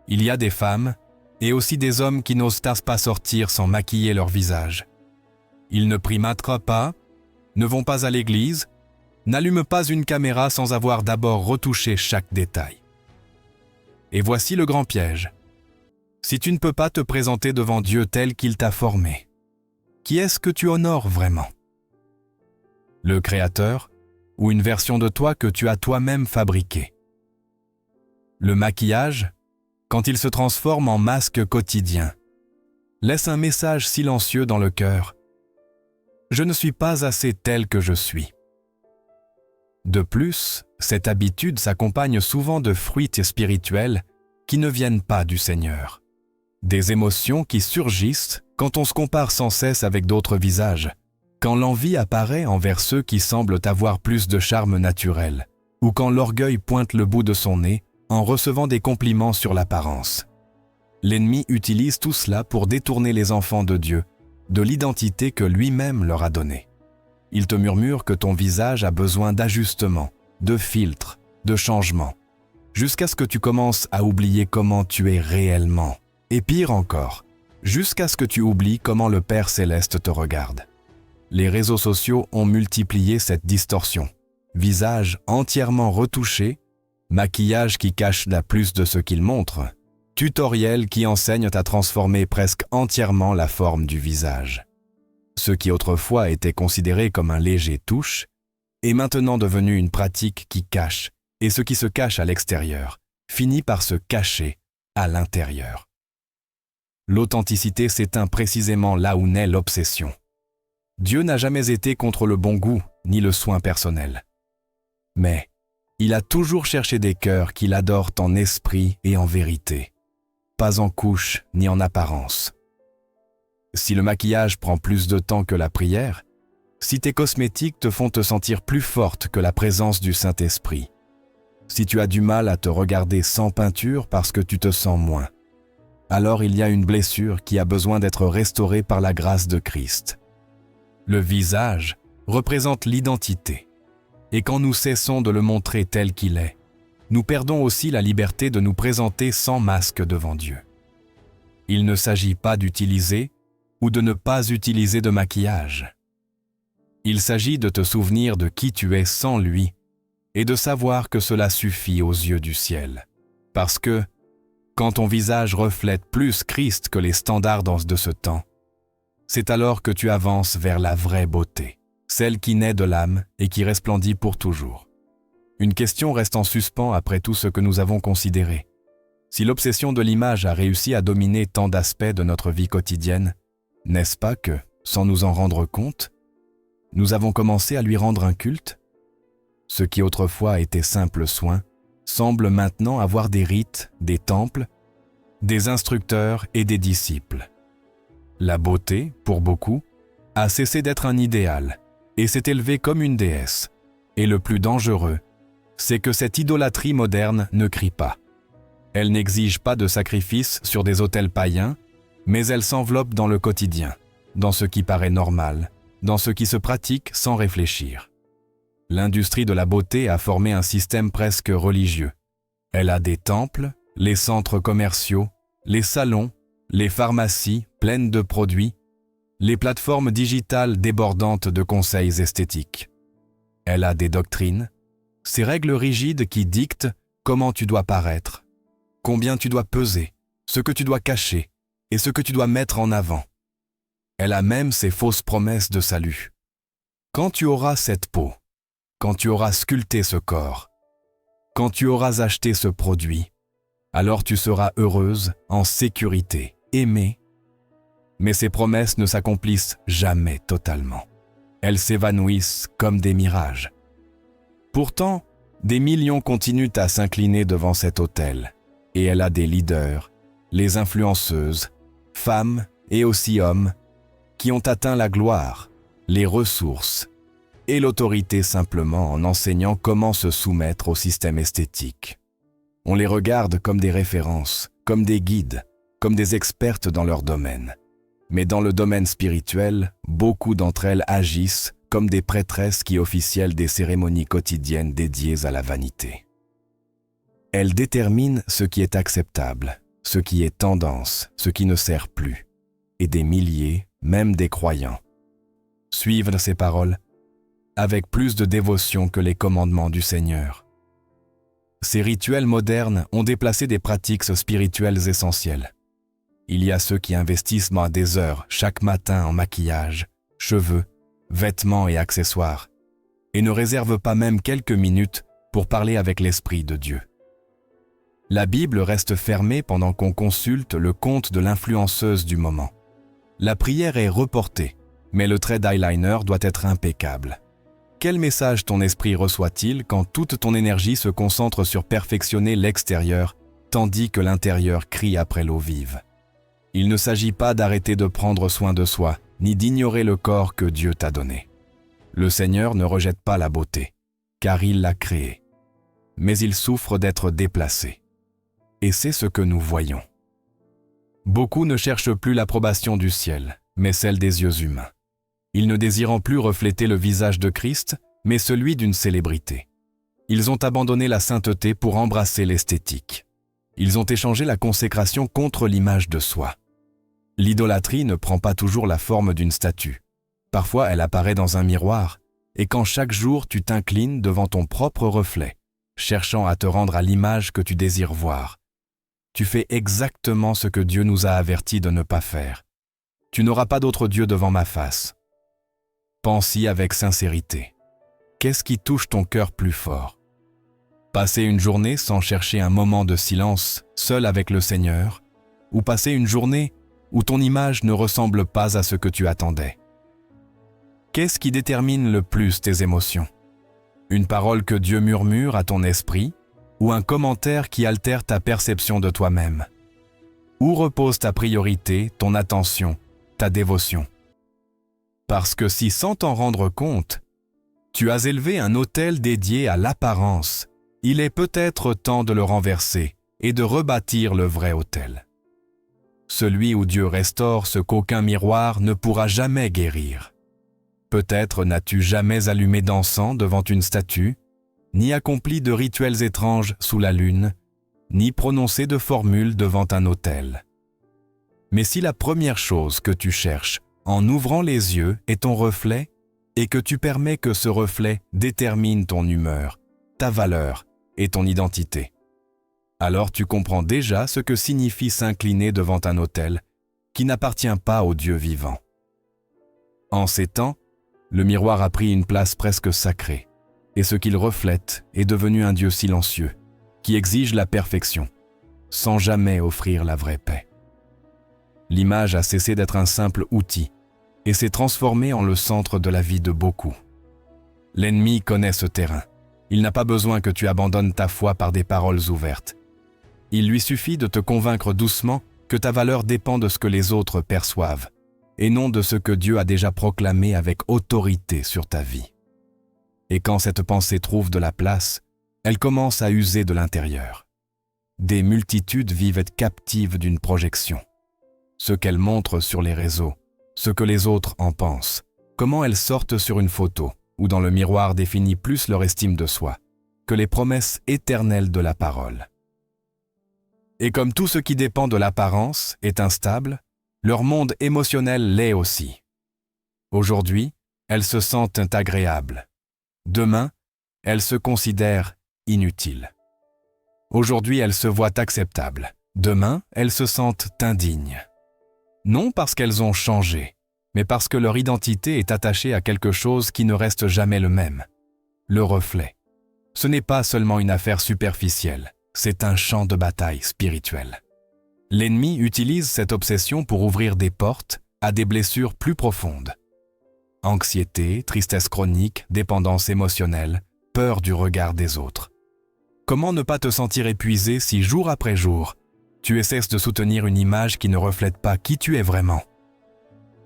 Il y a des femmes et aussi des hommes qui n'osent pas sortir sans maquiller leur visage. Ils ne primatrent pas, ne vont pas à l'église, n'allument pas une caméra sans avoir d'abord retouché chaque détail. Et voici le grand piège. Si tu ne peux pas te présenter devant Dieu tel qu'il t'a formé, qui est-ce que tu honores vraiment? Le Créateur ou une version de toi que tu as toi-même fabriquée? Le maquillage, quand il se transforme en masque quotidien, laisse un message silencieux dans le cœur. Je ne suis pas assez tel que je suis. De plus, cette habitude s'accompagne souvent de fruits spirituels qui ne viennent pas du Seigneur. Des émotions qui surgissent quand on se compare sans cesse avec d'autres visages, quand l'envie apparaît envers ceux qui semblent avoir plus de charme naturel, ou quand l'orgueil pointe le bout de son nez en recevant des compliments sur l'apparence. L'ennemi utilise tout cela pour détourner les enfants de Dieu de l'identité que lui-même leur a donnée. Il te murmure que ton visage a besoin d'ajustements, de filtres, de changements, jusqu'à ce que tu commences à oublier comment tu es réellement. Et pire encore, jusqu'à ce que tu oublies comment le Père Céleste te regarde. Les réseaux sociaux ont multiplié cette distorsion. Visage entièrement retouché, maquillage qui cache la plus de ce qu'il montre, tutoriels qui enseignent à transformer presque entièrement la forme du visage. Ce qui autrefois était considéré comme un léger touche est maintenant devenu une pratique qui cache, et ce qui se cache à l'extérieur finit par se cacher à l'intérieur. L'authenticité s'éteint précisément là où naît l'obsession. Dieu n'a jamais été contre le bon goût ni le soin personnel. Mais il a toujours cherché des cœurs qui l'adorent en esprit et en vérité, pas en couche ni en apparence. Si le maquillage prend plus de temps que la prière, si tes cosmétiques te font te sentir plus forte que la présence du Saint-Esprit, si tu as du mal à te regarder sans peinture parce que tu te sens moins, alors il y a une blessure qui a besoin d'être restaurée par la grâce de Christ. Le visage représente l'identité, et quand nous cessons de le montrer tel qu'il est, nous perdons aussi la liberté de nous présenter sans masque devant Dieu. Il ne s'agit pas d'utiliser ou de ne pas utiliser de maquillage. Il s'agit de te souvenir de qui tu es sans lui et de savoir que cela suffit aux yeux du ciel. Parce que, quand ton visage reflète plus Christ que les standards de ce temps, c'est alors que tu avances vers la vraie beauté, celle qui naît de l'âme et qui resplendit pour toujours. Une question reste en suspens après tout ce que nous avons considéré. Si l'obsession de l'image a réussi à dominer tant d'aspects de notre vie quotidienne, n'est-ce pas que, sans nous en rendre compte, nous avons commencé à lui rendre un culte? Ce qui autrefois était simple soin semble maintenant avoir des rites, des temples, des instructeurs et des disciples. La beauté, pour beaucoup, a cessé d'être un idéal et s'est élevée comme une déesse. Et le plus dangereux, c'est que cette idolâtrie moderne ne crie pas. Elle n'exige pas de sacrifices sur des autels païens, mais elle s'enveloppe dans le quotidien, dans ce qui paraît normal, dans ce qui se pratique sans réfléchir. L'industrie de la beauté a formé un système presque religieux. Elle a des temples, les centres commerciaux, les salons, les pharmacies pleines de produits, les plateformes digitales débordantes de conseils esthétiques. Elle a des doctrines, ces règles rigides qui dictent comment tu dois paraître, combien tu dois peser, ce que tu dois cacher et ce que tu dois mettre en avant. Elle a même ses fausses promesses de salut. Quand tu auras cette peau, quand tu auras sculpté ce corps, quand tu auras acheté ce produit, alors tu seras heureuse, en sécurité, aimée. Mais ces promesses ne s'accomplissent jamais totalement. Elles s'évanouissent comme des mirages. Pourtant, des millions continuent à s'incliner devant cet autel, et elle a des leaders, les influenceuses, femmes et aussi hommes, qui ont atteint la gloire, les ressources et l'autorité simplement en enseignant comment se soumettre au système esthétique. On les regarde comme des références, comme des guides, comme des expertes dans leur domaine. Mais dans le domaine spirituel, beaucoup d'entre elles agissent comme des prêtresses qui officiellent des cérémonies quotidiennes dédiées à la vanité. Elles déterminent ce qui est acceptable, ce qui est tendance, ce qui ne sert plus. Et des milliers, même des croyants, suivent ces paroles avec plus de dévotion que les commandements du Seigneur. Ces rituels modernes ont déplacé des pratiques spirituelles essentielles. Il y a ceux qui investissent des heures chaque matin en maquillage, cheveux, vêtements et accessoires, et ne réservent pas même quelques minutes pour parler avec l'Esprit de Dieu. La Bible reste fermée pendant qu'on consulte le compte de l'influenceuse du moment. La prière est reportée, mais le trait d'eyeliner doit être impeccable. Quel message ton esprit reçoit-il quand toute ton énergie se concentre sur perfectionner l'extérieur, tandis que l'intérieur crie après l'eau vive? Il ne s'agit pas d'arrêter de prendre soin de soi, ni d'ignorer le corps que Dieu t'a donné. Le Seigneur ne rejette pas la beauté, car il l'a créée. Mais il souffre d'être déplacé. Et c'est ce que nous voyons. Beaucoup ne cherchent plus l'approbation du ciel, mais celle des yeux humains. Ils ne désirant plus refléter le visage de Christ, mais celui d'une célébrité. Ils ont abandonné la sainteté pour embrasser l'esthétique. Ils ont échangé la consécration contre l'image de soi. L'idolâtrie ne prend pas toujours la forme d'une statue. Parfois, elle apparaît dans un miroir, et quand chaque jour tu t'inclines devant ton propre reflet, cherchant à te rendre à l'image que tu désires voir, tu fais exactement ce que Dieu nous a avertis de ne pas faire. Tu n'auras pas d'autre Dieu devant ma face. Pense-y avec sincérité. Qu'est-ce qui touche ton cœur plus fort? Passer une journée sans chercher un moment de silence, seul avec le Seigneur, ou passer une journée où ton image ne ressemble pas à ce que tu attendais? Qu'est-ce qui détermine le plus tes émotions? Une parole que Dieu murmure à ton esprit, ou un commentaire qui altère ta perception de toi-même? Où repose ta priorité, ton attention, ta dévotion? Parce que si sans t'en rendre compte, tu as élevé un autel dédié à l'apparence, il est peut-être temps de le renverser et de rebâtir le vrai autel. Celui où Dieu restaure ce qu'aucun miroir ne pourra jamais guérir. Peut-être n'as-tu jamais allumé d'encens devant une statue, ni accompli de rituels étranges sous la lune, ni prononcé de formules devant un autel. Mais si la première chose que tu cherches en ouvrant les yeux est ton reflet, et que tu permets que ce reflet détermine ton humeur, ta valeur et ton identité, alors tu comprends déjà ce que signifie s'incliner devant un autel qui n'appartient pas au Dieu vivant. En ces temps, le miroir a pris une place presque sacrée, et ce qu'il reflète est devenu un Dieu silencieux, qui exige la perfection, sans jamais offrir la vraie paix. L'image a cessé d'être un simple outil, et s'est transformée en le centre de la vie de beaucoup. L'ennemi connaît ce terrain. Il n'a pas besoin que tu abandonnes ta foi par des paroles ouvertes. Il lui suffit de te convaincre doucement que ta valeur dépend de ce que les autres perçoivent, et non de ce que Dieu a déjà proclamé avec autorité sur ta vie. Et quand cette pensée trouve de la place, elle commence à user de l'intérieur. Des multitudes vivent captives d'une projection. Ce qu'elles montrent sur les réseaux, ce que les autres en pensent, comment elles sortent sur une photo ou dans le miroir définit plus leur estime de soi que les promesses éternelles de la parole. Et comme tout ce qui dépend de l'apparence est instable, leur monde émotionnel l'est aussi. Aujourd'hui, elles se sentent agréables. Demain, elles se considèrent inutiles. Aujourd'hui, elles se voient acceptables. Demain, elles se sentent indignes. Non parce qu'elles ont changé, mais parce que leur identité est attachée à quelque chose qui ne reste jamais le même. Le reflet. Ce n'est pas seulement une affaire superficielle, c'est un champ de bataille spirituel. L'ennemi utilise cette obsession pour ouvrir des portes à des blessures plus profondes. Anxiété, tristesse chronique, dépendance émotionnelle, peur du regard des autres. Comment ne pas te sentir épuisé si jour après jour, tu essaies de soutenir une image qui ne reflète pas qui tu es vraiment?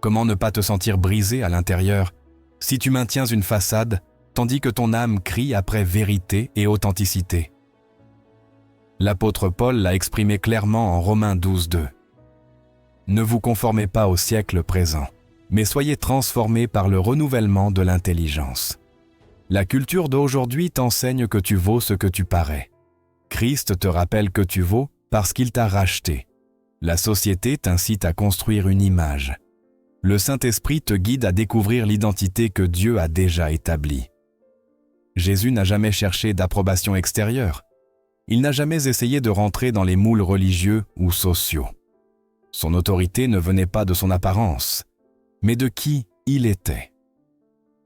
Comment ne pas te sentir brisé à l'intérieur si tu maintiens une façade tandis que ton âme crie après vérité et authenticité? L'apôtre Paul l'a exprimé clairement en Romains 12:2. Ne vous conformez pas au siècle présent, mais soyez transformés par le renouvellement de l'intelligence. La culture d'aujourd'hui t'enseigne que tu vaux ce que tu parais. Christ te rappelle que tu vaux parce qu'il t'a racheté. La société t'incite à construire une image. Le Saint-Esprit te guide à découvrir l'identité que Dieu a déjà établie. Jésus n'a jamais cherché d'approbation extérieure. Il n'a jamais essayé de rentrer dans les moules religieux ou sociaux. Son autorité ne venait pas de son apparence, mais de qui il était.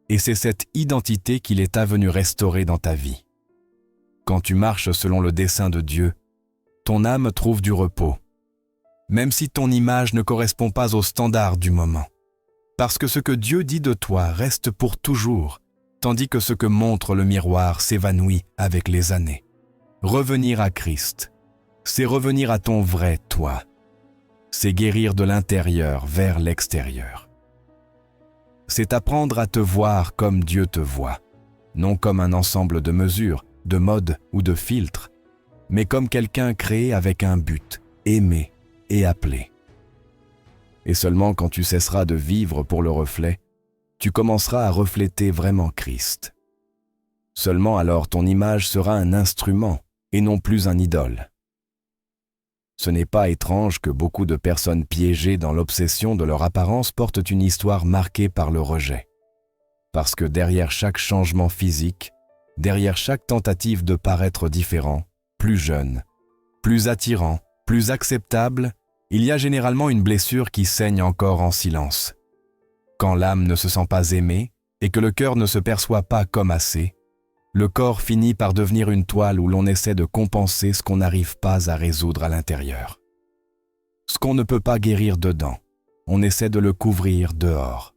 Et c'est cette identité qu'il est venu restaurer dans ta vie. Quand tu marches selon le dessein de Dieu, ton âme trouve du repos, même si ton image ne correspond pas aux standards du moment. Parce que ce que Dieu dit de toi reste pour toujours, tandis que ce que montre le miroir s'évanouit avec les années. Revenir à Christ, c'est revenir à ton vrai toi. C'est guérir de l'intérieur vers l'extérieur. C'est apprendre à te voir comme Dieu te voit, non comme un ensemble de mesures, de modes ou de filtres, mais comme quelqu'un créé avec un but, aimé et appelé. Et seulement quand tu cesseras de vivre pour le reflet, tu commenceras à refléter vraiment Christ. Seulement alors ton image sera un instrument et non plus un idole. Ce n'est pas étrange que beaucoup de personnes piégées dans l'obsession de leur apparence portent une histoire marquée par le rejet. Parce que derrière chaque changement physique, derrière chaque tentative de paraître différent, plus jeune, plus attirant, plus acceptable, il y a généralement une blessure qui saigne encore en silence. Quand l'âme ne se sent pas aimée et que le cœur ne se perçoit pas comme assez, le corps finit par devenir une toile où l'on essaie de compenser ce qu'on n'arrive pas à résoudre à l'intérieur. Ce qu'on ne peut pas guérir dedans, on essaie de le couvrir dehors.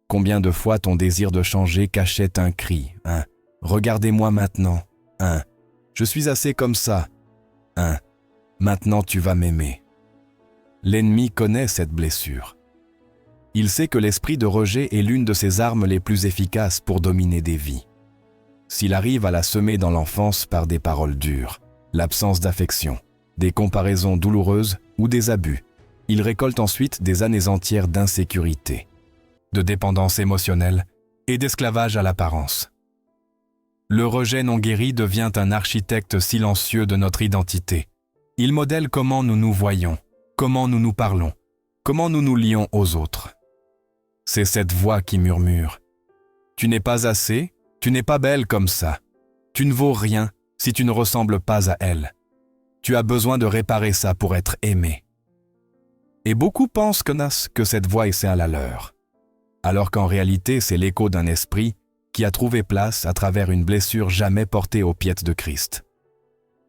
Combien de fois ton désir de changer cachait un cri, un « regardez-moi maintenant », un « je suis assez comme ça », un « maintenant tu vas m'aimer ». L'ennemi connaît cette blessure. Il sait que l'esprit de rejet est l'une de ses armes les plus efficaces pour dominer des vies. S'il arrive à la semer dans l'enfance par des paroles dures, l'absence d'affection, des comparaisons douloureuses ou des abus, il récolte ensuite des années entières d'insécurité, de dépendance émotionnelle et d'esclavage à l'apparence. Le rejet non guéri devient un architecte silencieux de notre identité. Il modèle comment nous nous voyons, comment nous nous parlons, comment nous nous lions aux autres. C'est cette voix qui murmure « Tu n'es pas assez ?» Tu n'es pas belle comme ça. Tu ne vaux rien si tu ne ressembles pas à elle. Tu as besoin de réparer ça pour être aimé. Et beaucoup pensent que cette voix est la leur, alors qu'en réalité c'est l'écho d'un esprit qui a trouvé place à travers une blessure jamais portée aux pieds de Christ.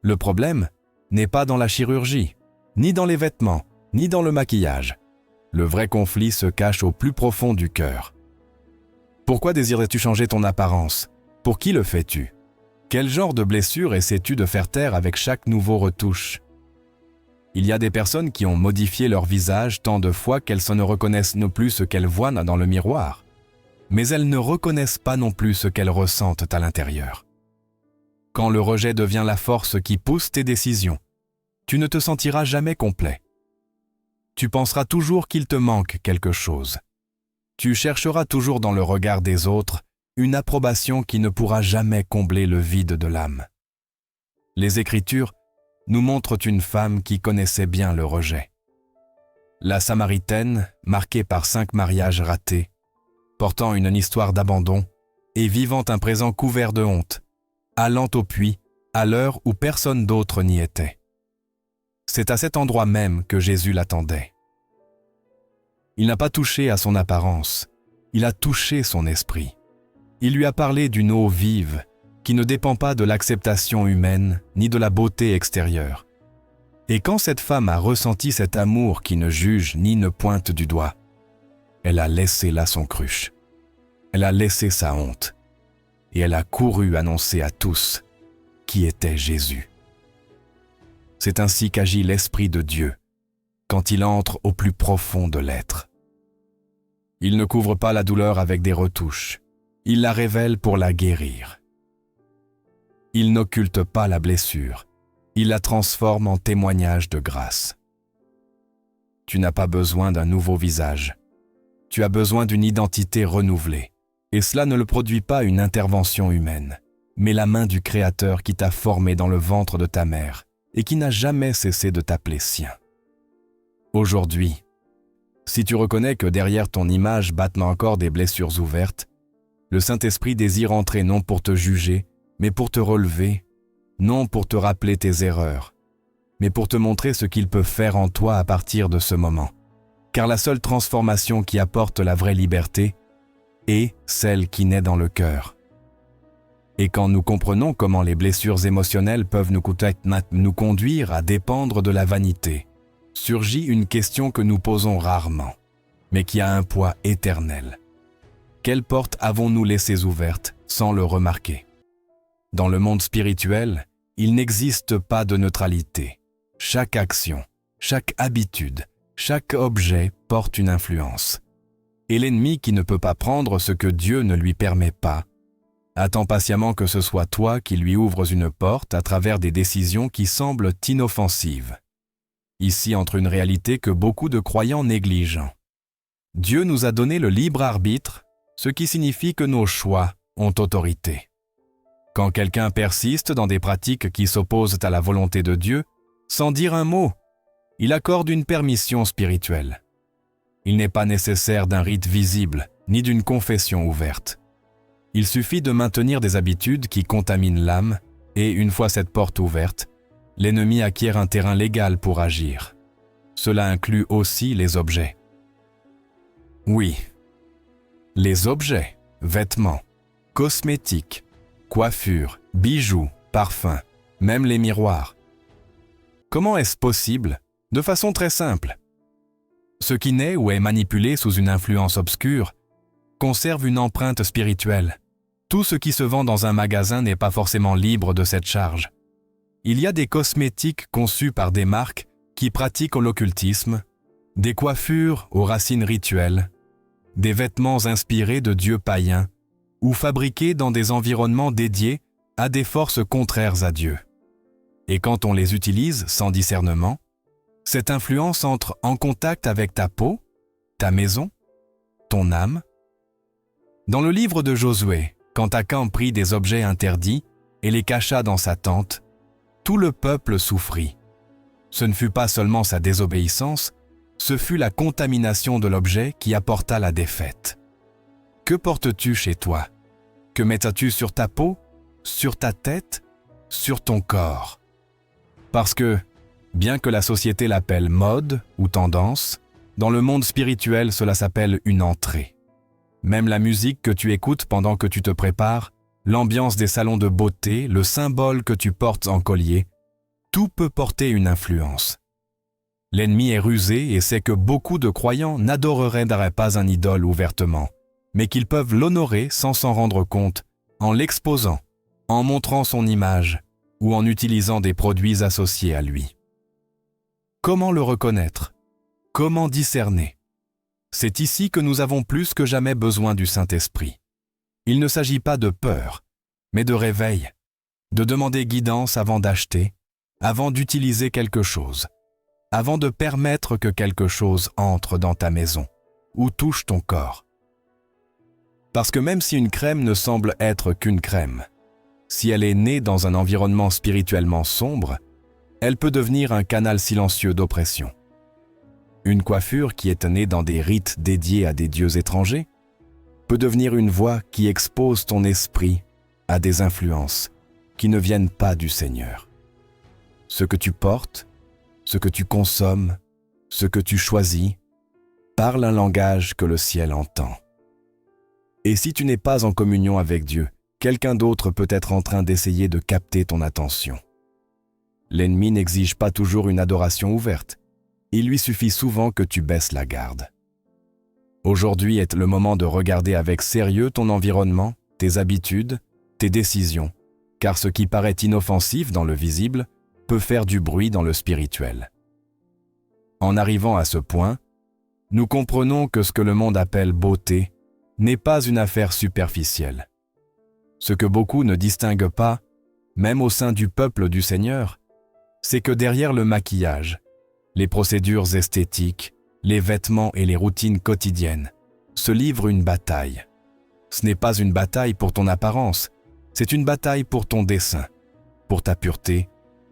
Le problème n'est pas dans la chirurgie, ni dans les vêtements, ni dans le maquillage. Le vrai conflit se cache au plus profond du cœur. Pourquoi désirais-tu changer ton apparence? Pour qui le fais-tu? Quel genre de blessure essaies-tu de faire taire avec chaque nouveau retouche? Il y a des personnes qui ont modifié leur visage tant de fois qu'elles ne reconnaissent plus ce qu'elles voient dans le miroir. mais elles ne reconnaissent pas non plus ce qu'elles ressentent à l'intérieur. Quand le rejet devient la force qui pousse tes décisions, tu ne te sentiras jamais complet. Tu penseras toujours qu'il te manque quelque chose. Tu chercheras toujours dans le regard des autres une approbation qui ne pourra jamais combler le vide de l'âme. Les Écritures nous montrent une femme qui connaissait bien le rejet. La Samaritaine, marquée par 5 mariages ratés, portant une histoire d'abandon et vivant un présent couvert de honte, allant au puits à l'heure où personne d'autre n'y était. C'est à cet endroit même que Jésus l'attendait. Il n'a pas touché à son apparence, il a touché son esprit. Il lui a parlé d'une eau vive qui ne dépend pas de l'acceptation humaine ni de la beauté extérieure. Et quand cette femme a ressenti cet amour qui ne juge ni ne pointe du doigt, elle a laissé là son cruche. Elle a laissé sa honte. Et elle a couru annoncer à tous qui était Jésus. C'est ainsi qu'agit l'Esprit de Dieu quand il entre au plus profond de l'être. Il ne couvre pas la douleur avec des retouches, il la révèle pour la guérir. Il n'occulte pas la blessure, il la transforme en témoignage de grâce. Tu n'as pas besoin d'un nouveau visage, tu as besoin d'une identité renouvelée. Et cela ne le produit pas une intervention humaine, mais la main du Créateur qui t'a formé dans le ventre de ta mère et qui n'a jamais cessé de t'appeler sien. Aujourd'hui, si tu reconnais que derrière ton image battent encore des blessures ouvertes, le Saint-Esprit désire entrer non pour te juger, mais pour te relever, non pour te rappeler tes erreurs, mais pour te montrer ce qu'il peut faire en toi à partir de ce moment. Car la seule transformation qui apporte la vraie liberté est celle qui naît dans le cœur. Et quand nous comprenons comment les blessures émotionnelles peuvent nous conduire à dépendre de la vanité, surgit une question que nous posons rarement, mais qui a un poids éternel. Quelle porte avons-nous laissée ouverte sans le remarquer? Dans le monde spirituel, il n'existe pas de neutralité. Chaque action, chaque habitude, chaque objet porte une influence. Et l'ennemi qui ne peut pas prendre ce que Dieu ne lui permet pas, attend patiemment que ce soit toi qui lui ouvres une porte à travers des décisions qui semblent inoffensives. Ici entre une réalité que beaucoup de croyants négligent. Dieu nous a donné le libre arbitre, ce qui signifie que nos choix ont autorité. Quand quelqu'un persiste dans des pratiques qui s'opposent à la volonté de Dieu, sans dire un mot, il accorde une permission spirituelle. Il n'est pas nécessaire d'un rite visible, ni d'une confession ouverte. Il suffit de maintenir des habitudes qui contaminent l'âme, et une fois cette porte ouverte, l'ennemi acquiert un terrain légal pour agir. Cela inclut aussi les objets. Oui, les objets, vêtements, cosmétiques, coiffures, bijoux, parfums, même les miroirs. Comment est-ce possible? De façon très simple. Ce qui naît ou est manipulé sous une influence obscure conserve une empreinte spirituelle. Tout ce qui se vend dans un magasin n'est pas forcément libre de cette charge. Il y a des cosmétiques conçus par des marques qui pratiquent l'occultisme, des coiffures aux racines rituelles, des vêtements inspirés de dieux païens ou fabriqués dans des environnements dédiés à des forces contraires à Dieu. Et quand on les utilise sans discernement, cette influence entre en contact avec ta peau, ta maison, ton âme. Dans le livre de Josué, quand Achan prit des objets interdits et les cacha dans sa tente, tout le peuple souffrit. Ce ne fut pas seulement sa désobéissance, ce fut la contamination de l'objet qui apporta la défaite. Que portes-tu chez toi? Que mettras-tu sur ta peau, sur ta tête, sur ton corps? Parce que, bien que la société l'appelle mode ou tendance, dans le monde spirituel cela s'appelle une entrée. Même la musique que tu écoutes pendant que tu te prépares, l'ambiance des salons de beauté, le symbole que tu portes en collier, tout peut porter une influence. L'ennemi est rusé et sait que beaucoup de croyants n'adoreraient pas un idole ouvertement, mais qu'ils peuvent l'honorer sans s'en rendre compte, en l'exposant, en montrant son image ou en utilisant des produits associés à lui. Comment le reconnaître? Comment discerner? C'est ici que nous avons plus que jamais besoin du Saint-Esprit. Il ne s'agit pas de peur, mais de réveil, de demander guidance avant d'acheter, avant d'utiliser quelque chose, avant de permettre que quelque chose entre dans ta maison ou touche ton corps. Parce que même si une crème ne semble être qu'une crème, si elle est née dans un environnement spirituellement sombre, elle peut devenir un canal silencieux d'oppression. Une coiffure qui est née dans des rites dédiés à des dieux étrangers peut devenir une voix qui expose ton esprit à des influences qui ne viennent pas du Seigneur. Ce que tu portes, ce que tu consommes, ce que tu choisis, parle un langage que le ciel entend. Et si tu n'es pas en communion avec Dieu, quelqu'un d'autre peut être en train d'essayer de capter ton attention. L'ennemi n'exige pas toujours une adoration ouverte. Il lui suffit souvent que tu baisses la garde. Aujourd'hui est le moment de regarder avec sérieux ton environnement, tes habitudes, tes décisions, car ce qui paraît inoffensif dans le visible peut faire du bruit dans le spirituel. En arrivant à ce point, nous comprenons que ce que le monde appelle beauté n'est pas une affaire superficielle. Ce que beaucoup ne distinguent pas, même au sein du peuple du Seigneur, c'est que derrière le maquillage, les procédures esthétiques, les vêtements et les routines quotidiennes se livre une bataille. Ce n'est pas une bataille pour ton apparence, c'est une bataille pour ton dessein, pour ta pureté,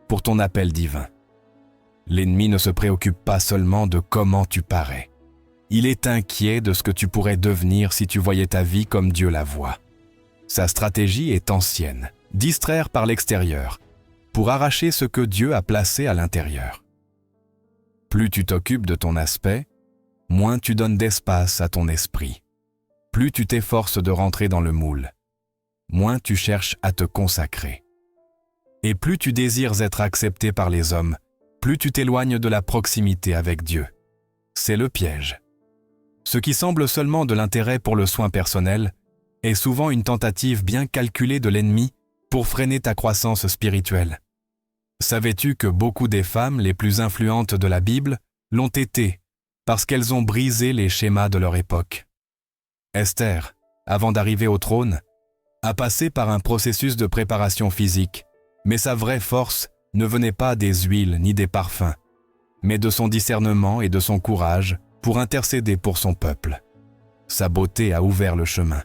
pour ton appel divin. L'ennemi ne se préoccupe pas seulement de comment tu parais. Il est inquiet de ce que tu pourrais devenir si tu voyais ta vie comme Dieu la voit. Sa stratégie est ancienne, distraire par l'extérieur, pour arracher ce que Dieu a placé à l'intérieur. Plus tu t'occupes de ton aspect, moins tu donnes d'espace à ton esprit. Plus tu t'efforces de rentrer dans le moule, moins tu cherches à te consacrer. Et plus tu désires être accepté par les hommes, plus tu t'éloignes de la proximité avec Dieu. C'est le piège. Ce qui semble seulement de l'intérêt pour le soin personnel est souvent une tentative bien calculée de l'ennemi pour freiner ta croissance spirituelle. Savais-tu que beaucoup des femmes les plus influentes de la Bible l'ont été parce qu'elles ont brisé les schémas de leur époque? Esther, avant d'arriver au trône, a passé par un processus de préparation physique, mais sa vraie force ne venait pas des huiles ni des parfums, mais de son discernement et de son courage pour intercéder pour son peuple. Sa beauté a ouvert le chemin,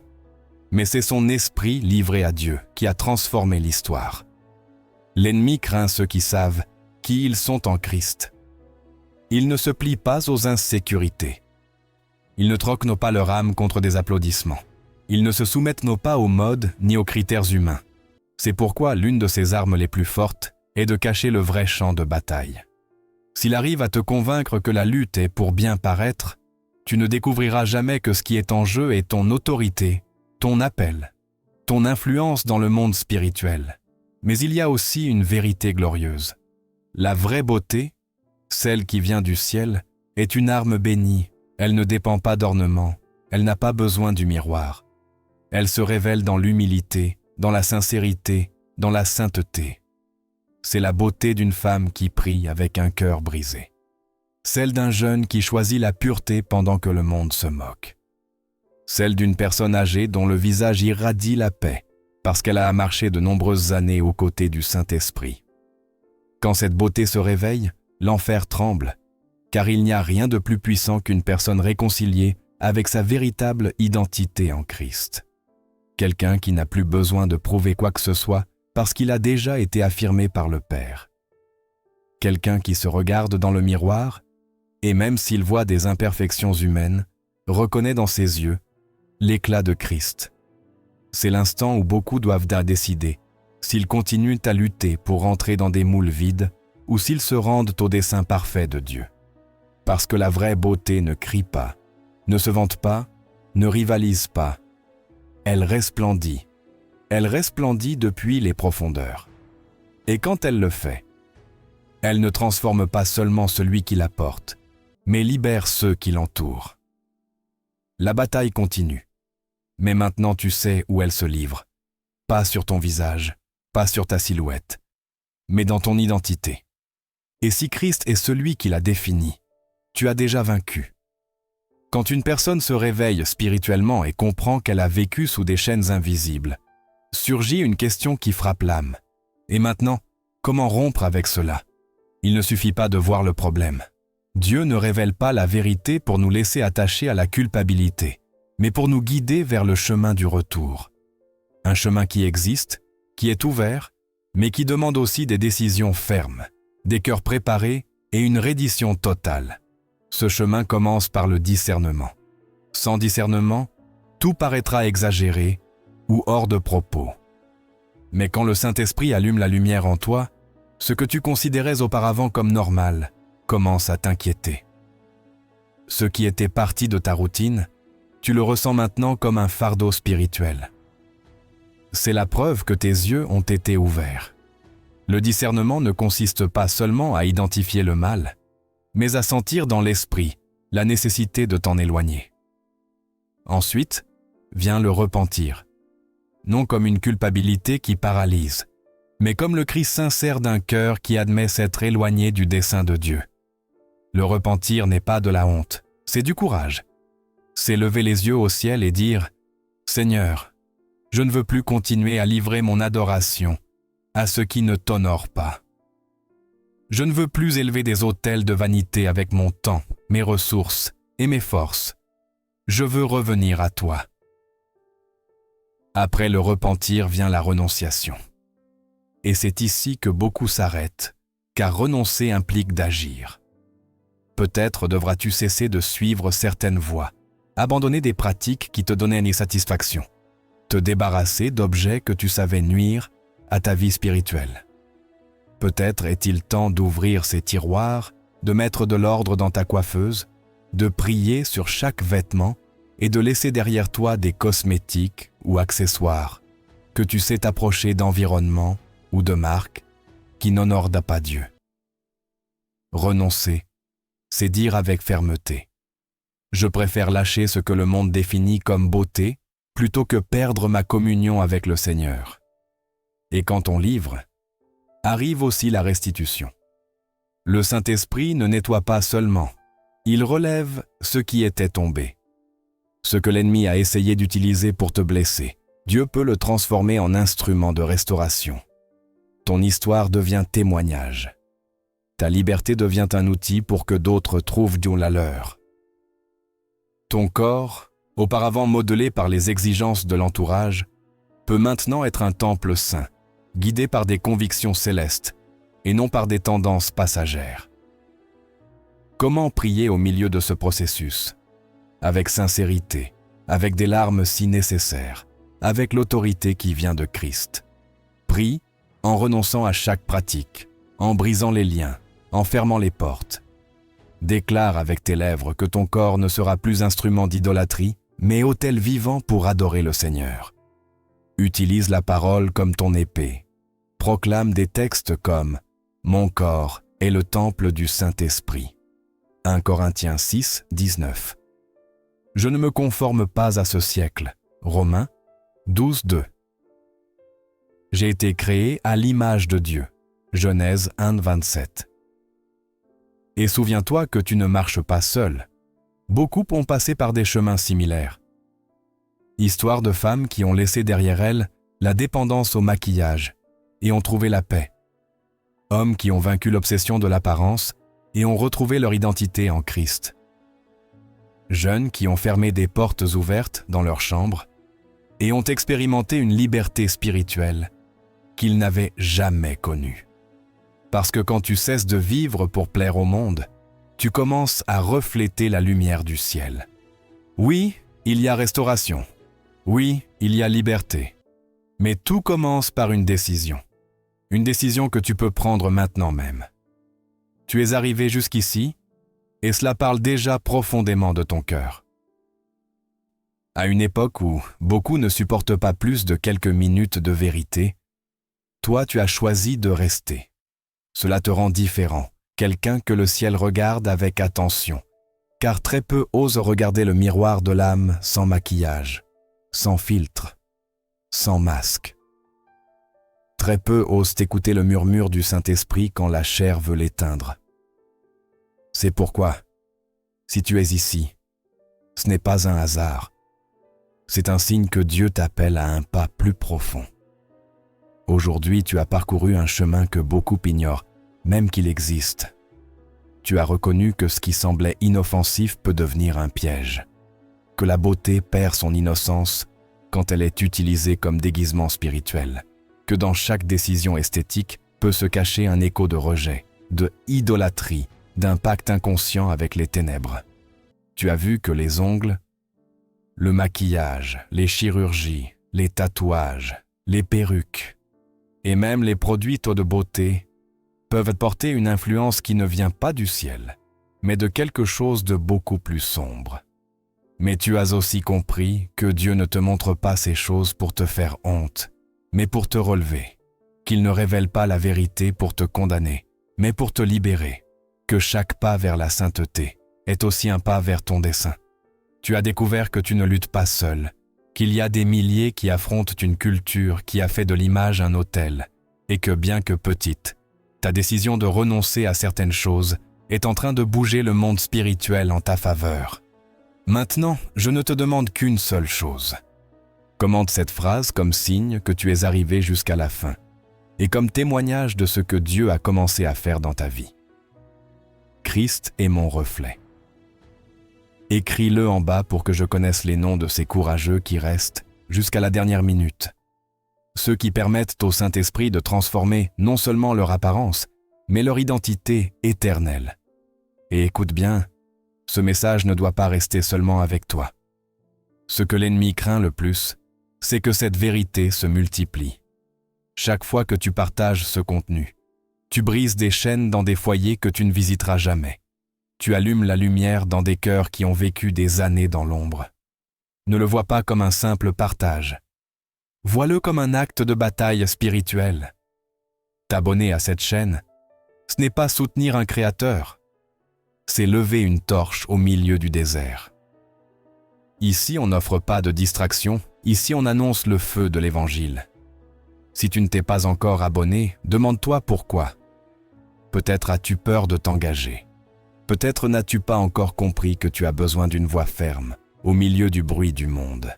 mais c'est son esprit livré à Dieu qui a transformé l'histoire. L'ennemi craint ceux qui savent qui ils sont en Christ. Ils ne se plient pas aux insécurités. Ils ne troquent pas leur âme contre des applaudissements. Ils ne se soumettent pas aux modes ni aux critères humains. C'est pourquoi l'une de ses armes les plus fortes est de cacher le vrai champ de bataille. S'il arrive à te convaincre que la lutte est pour bien paraître, tu ne découvriras jamais que ce qui est en jeu est ton autorité, ton appel, ton influence dans le monde spirituel. Mais il y a aussi une vérité glorieuse. La vraie beauté, celle qui vient du ciel, est une arme bénie. Elle ne dépend pas d'ornement, elle n'a pas besoin du miroir. Elle se révèle dans l'humilité, dans la sincérité, dans la sainteté. C'est la beauté d'une femme qui prie avec un cœur brisé. Celle d'un jeune qui choisit la pureté pendant que le monde se moque. Celle d'une personne âgée dont le visage irradie la paix, parce qu'elle a marché de nombreuses années aux côtés du Saint-Esprit. Quand cette beauté se réveille, l'enfer tremble, car il n'y a rien de plus puissant qu'une personne réconciliée avec sa véritable identité en Christ. Quelqu'un qui n'a plus besoin de prouver quoi que ce soit parce qu'il a déjà été affirmé par le Père. Quelqu'un qui se regarde dans le miroir et même s'il voit des imperfections humaines, reconnaît dans ses yeux l'éclat de Christ. C'est l'instant où beaucoup doivent décider s'ils continuent à lutter pour entrer dans des moules vides ou s'ils se rendent au dessein parfait de Dieu. Parce que la vraie beauté ne crie pas, ne se vante pas, ne rivalise pas. Elle resplendit. Elle resplendit depuis les profondeurs. Et quand elle le fait, elle ne transforme pas seulement celui qui la porte, mais libère ceux qui l'entourent. La bataille continue. Mais maintenant tu sais où elle se livre. Pas sur ton visage, pas sur ta silhouette, mais dans ton identité. Et si Christ est celui qui l'a défini, tu as déjà vaincu. Quand une personne se réveille spirituellement et comprend qu'elle a vécu sous des chaînes invisibles, surgit une question qui frappe l'âme. Et maintenant, comment rompre avec cela? Il ne suffit pas de voir le problème. Dieu ne révèle pas la vérité pour nous laisser attachés à la culpabilité, mais pour nous guider vers le chemin du retour. Un chemin qui existe, qui est ouvert, mais qui demande aussi des décisions fermes, des cœurs préparés et une reddition totale. Ce chemin commence par le discernement. Sans discernement, tout paraîtra exagéré ou hors de propos. Mais quand le Saint-Esprit allume la lumière en toi, ce que tu considérais auparavant comme normal commence à t'inquiéter. Ce qui était parti de ta routine, tu le ressens maintenant comme un fardeau spirituel. C'est la preuve que tes yeux ont été ouverts. Le discernement ne consiste pas seulement à identifier le mal, mais à sentir dans l'esprit la nécessité de t'en éloigner. Ensuite, vient le repentir, non comme une culpabilité qui paralyse, mais comme le cri sincère d'un cœur qui admet s'être éloigné du dessein de Dieu. Le repentir n'est pas de la honte, c'est du courage. C'est lever les yeux au ciel et dire « Seigneur, je ne veux plus continuer à livrer mon adoration à ce qui ne t'honore pas. Je ne veux plus élever des autels de vanité avec mon temps, mes ressources et mes forces. Je veux revenir à toi. » Après le repentir vient la renonciation. Et c'est ici que beaucoup s'arrêtent, car renoncer implique d'agir. Peut-être devras-tu cesser de suivre certaines voies, abandonner des pratiques qui te donnaient une satisfaction, te débarrasser d'objets que tu savais nuire à ta vie spirituelle. Peut-être est-il temps d'ouvrir ces tiroirs, de mettre de l'ordre dans ta coiffeuse, de prier sur chaque vêtement et de laisser derrière toi des cosmétiques ou accessoires que tu sais t'approcher d'environnements ou de marques qui n'honorent pas Dieu. Renoncer, c'est dire avec fermeté « Je préfère lâcher ce que le monde définit comme beauté plutôt que perdre ma communion avec le Seigneur. » Et quand on livre, arrive aussi la restitution. Le Saint-Esprit ne nettoie pas seulement, il relève ce qui était tombé. Ce que l'ennemi a essayé d'utiliser pour te blesser, Dieu peut le transformer en instrument de restauration. Ton histoire devient témoignage. Ta liberté devient un outil pour que d'autres trouvent la leur. Ton corps, auparavant modelé par les exigences de l'entourage, peut maintenant être un temple saint, guidé par des convictions célestes et non par des tendances passagères. Comment prier au milieu de ce processus? Avec sincérité, avec des larmes si nécessaires, avec l'autorité qui vient de Christ. Prie en renonçant à chaque pratique, en brisant les liens, en fermant les portes. Déclare avec tes lèvres que ton corps ne sera plus instrument d'idolâtrie, mais autel vivant pour adorer le Seigneur. Utilise la parole comme ton épée. Proclame des textes comme « Mon corps est le temple du Saint-Esprit ». 1 Corinthiens 6, 19. Je ne me conforme pas à ce siècle. Romains 12, 2. J'ai été créé à l'image de Dieu. Genèse 1, 27. Et souviens-toi que tu ne marches pas seul. Beaucoup ont passé par des chemins similaires. Histoire de femmes qui ont laissé derrière elles la dépendance au maquillage et ont trouvé la paix. Hommes qui ont vaincu l'obsession de l'apparence et ont retrouvé leur identité en Christ. Jeunes qui ont fermé des portes ouvertes dans leur chambre et ont expérimenté une liberté spirituelle qu'ils n'avaient jamais connue. Parce que quand tu cesses de vivre pour plaire au monde, tu commences à refléter la lumière du ciel. Oui, il y a restauration. Oui, il y a liberté. Mais tout commence par une décision. Une décision que tu peux prendre maintenant même. Tu es arrivé jusqu'ici, et cela parle déjà profondément de ton cœur. À une époque où beaucoup ne supportent pas plus de quelques minutes de vérité, toi tu as choisi de rester. Cela te rend différent, quelqu'un que le ciel regarde avec attention, car très peu osent regarder le miroir de l'âme sans maquillage, sans filtre, sans masque. Très peu osent écouter le murmure du Saint-Esprit quand la chair veut l'éteindre. C'est pourquoi, si tu es ici, Ce n'est pas un hasard. C'est un signe que Dieu t'appelle à un pas plus profond. Aujourd'hui, tu as parcouru un chemin que beaucoup ignorent, même qu'il existe. Tu as reconnu que ce qui semblait inoffensif peut devenir un piège, que la beauté perd son innocence quand elle est utilisée comme déguisement spirituel, que dans chaque décision esthétique peut se cacher un écho de rejet, de idolâtrie, d'un pacte inconscient avec les ténèbres. Tu as vu que les ongles, le maquillage, les chirurgies, les tatouages, les perruques et même les produits de beauté peuvent porter une influence qui ne vient pas du ciel, mais de quelque chose de beaucoup plus sombre. Mais tu as aussi compris que Dieu ne te montre pas ces choses pour te faire honte, mais pour te relever, qu'il ne révèle pas la vérité pour te condamner, mais pour te libérer, que chaque pas vers la sainteté est aussi un pas vers ton dessein. Tu as découvert que tu ne luttes pas seul, qu'il y a des milliers qui affrontent une culture qui a fait de l'image un autel, et que bien que petite, ta décision de renoncer à certaines choses est en train de bouger le monde spirituel en ta faveur. Maintenant, je ne te demande qu'une seule chose. Commente cette phrase comme signe que tu es arrivé jusqu'à la fin, et comme témoignage de ce que Dieu a commencé à faire dans ta vie. Christ est mon reflet. Écris-le en bas pour que je connaisse les noms de ces courageux qui restent jusqu'à la dernière minute. Ceux qui permettent au Saint-Esprit de transformer non seulement leur apparence, mais leur identité éternelle. Et écoute bien, ce message ne doit pas rester seulement avec toi. Ce que l'ennemi craint le plus, c'est que cette vérité se multiplie. Chaque fois que tu partages ce contenu, tu brises des chaînes dans des foyers que tu ne visiteras jamais. Tu allumes la lumière dans des cœurs qui ont vécu des années dans l'ombre. Ne le vois pas comme un simple partage. Vois-le comme un acte de bataille spirituelle. T'abonner à cette chaîne, ce n'est pas soutenir un créateur, c'est lever une torche au milieu du désert. Ici, on n'offre pas de distraction, ici on annonce le feu de l'Évangile. Si tu ne t'es pas encore abonné, demande-toi pourquoi. Peut-être as-tu peur de t'engager. Peut-être n'as-tu pas encore compris que tu as besoin d'une voix ferme, au milieu du bruit du monde.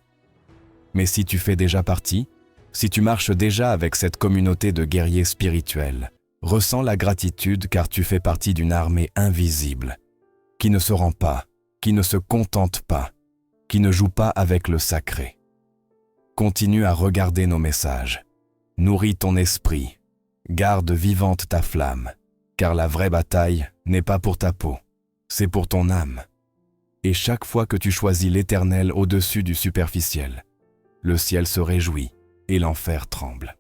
Mais si tu fais déjà partie, si tu marches déjà avec cette communauté de guerriers spirituels, ressens la gratitude car tu fais partie d'une armée invisible, qui ne se rend pas, qui ne se contente pas, qui ne joue pas avec le sacré. Continue à regarder nos messages. Nourris ton esprit. Garde vivante ta flamme, car la vraie bataille n'est pas pour ta peau, c'est pour ton âme. Et chaque fois que tu choisis l'Éternel au-dessus du superficiel, le ciel se réjouit et l'enfer tremble.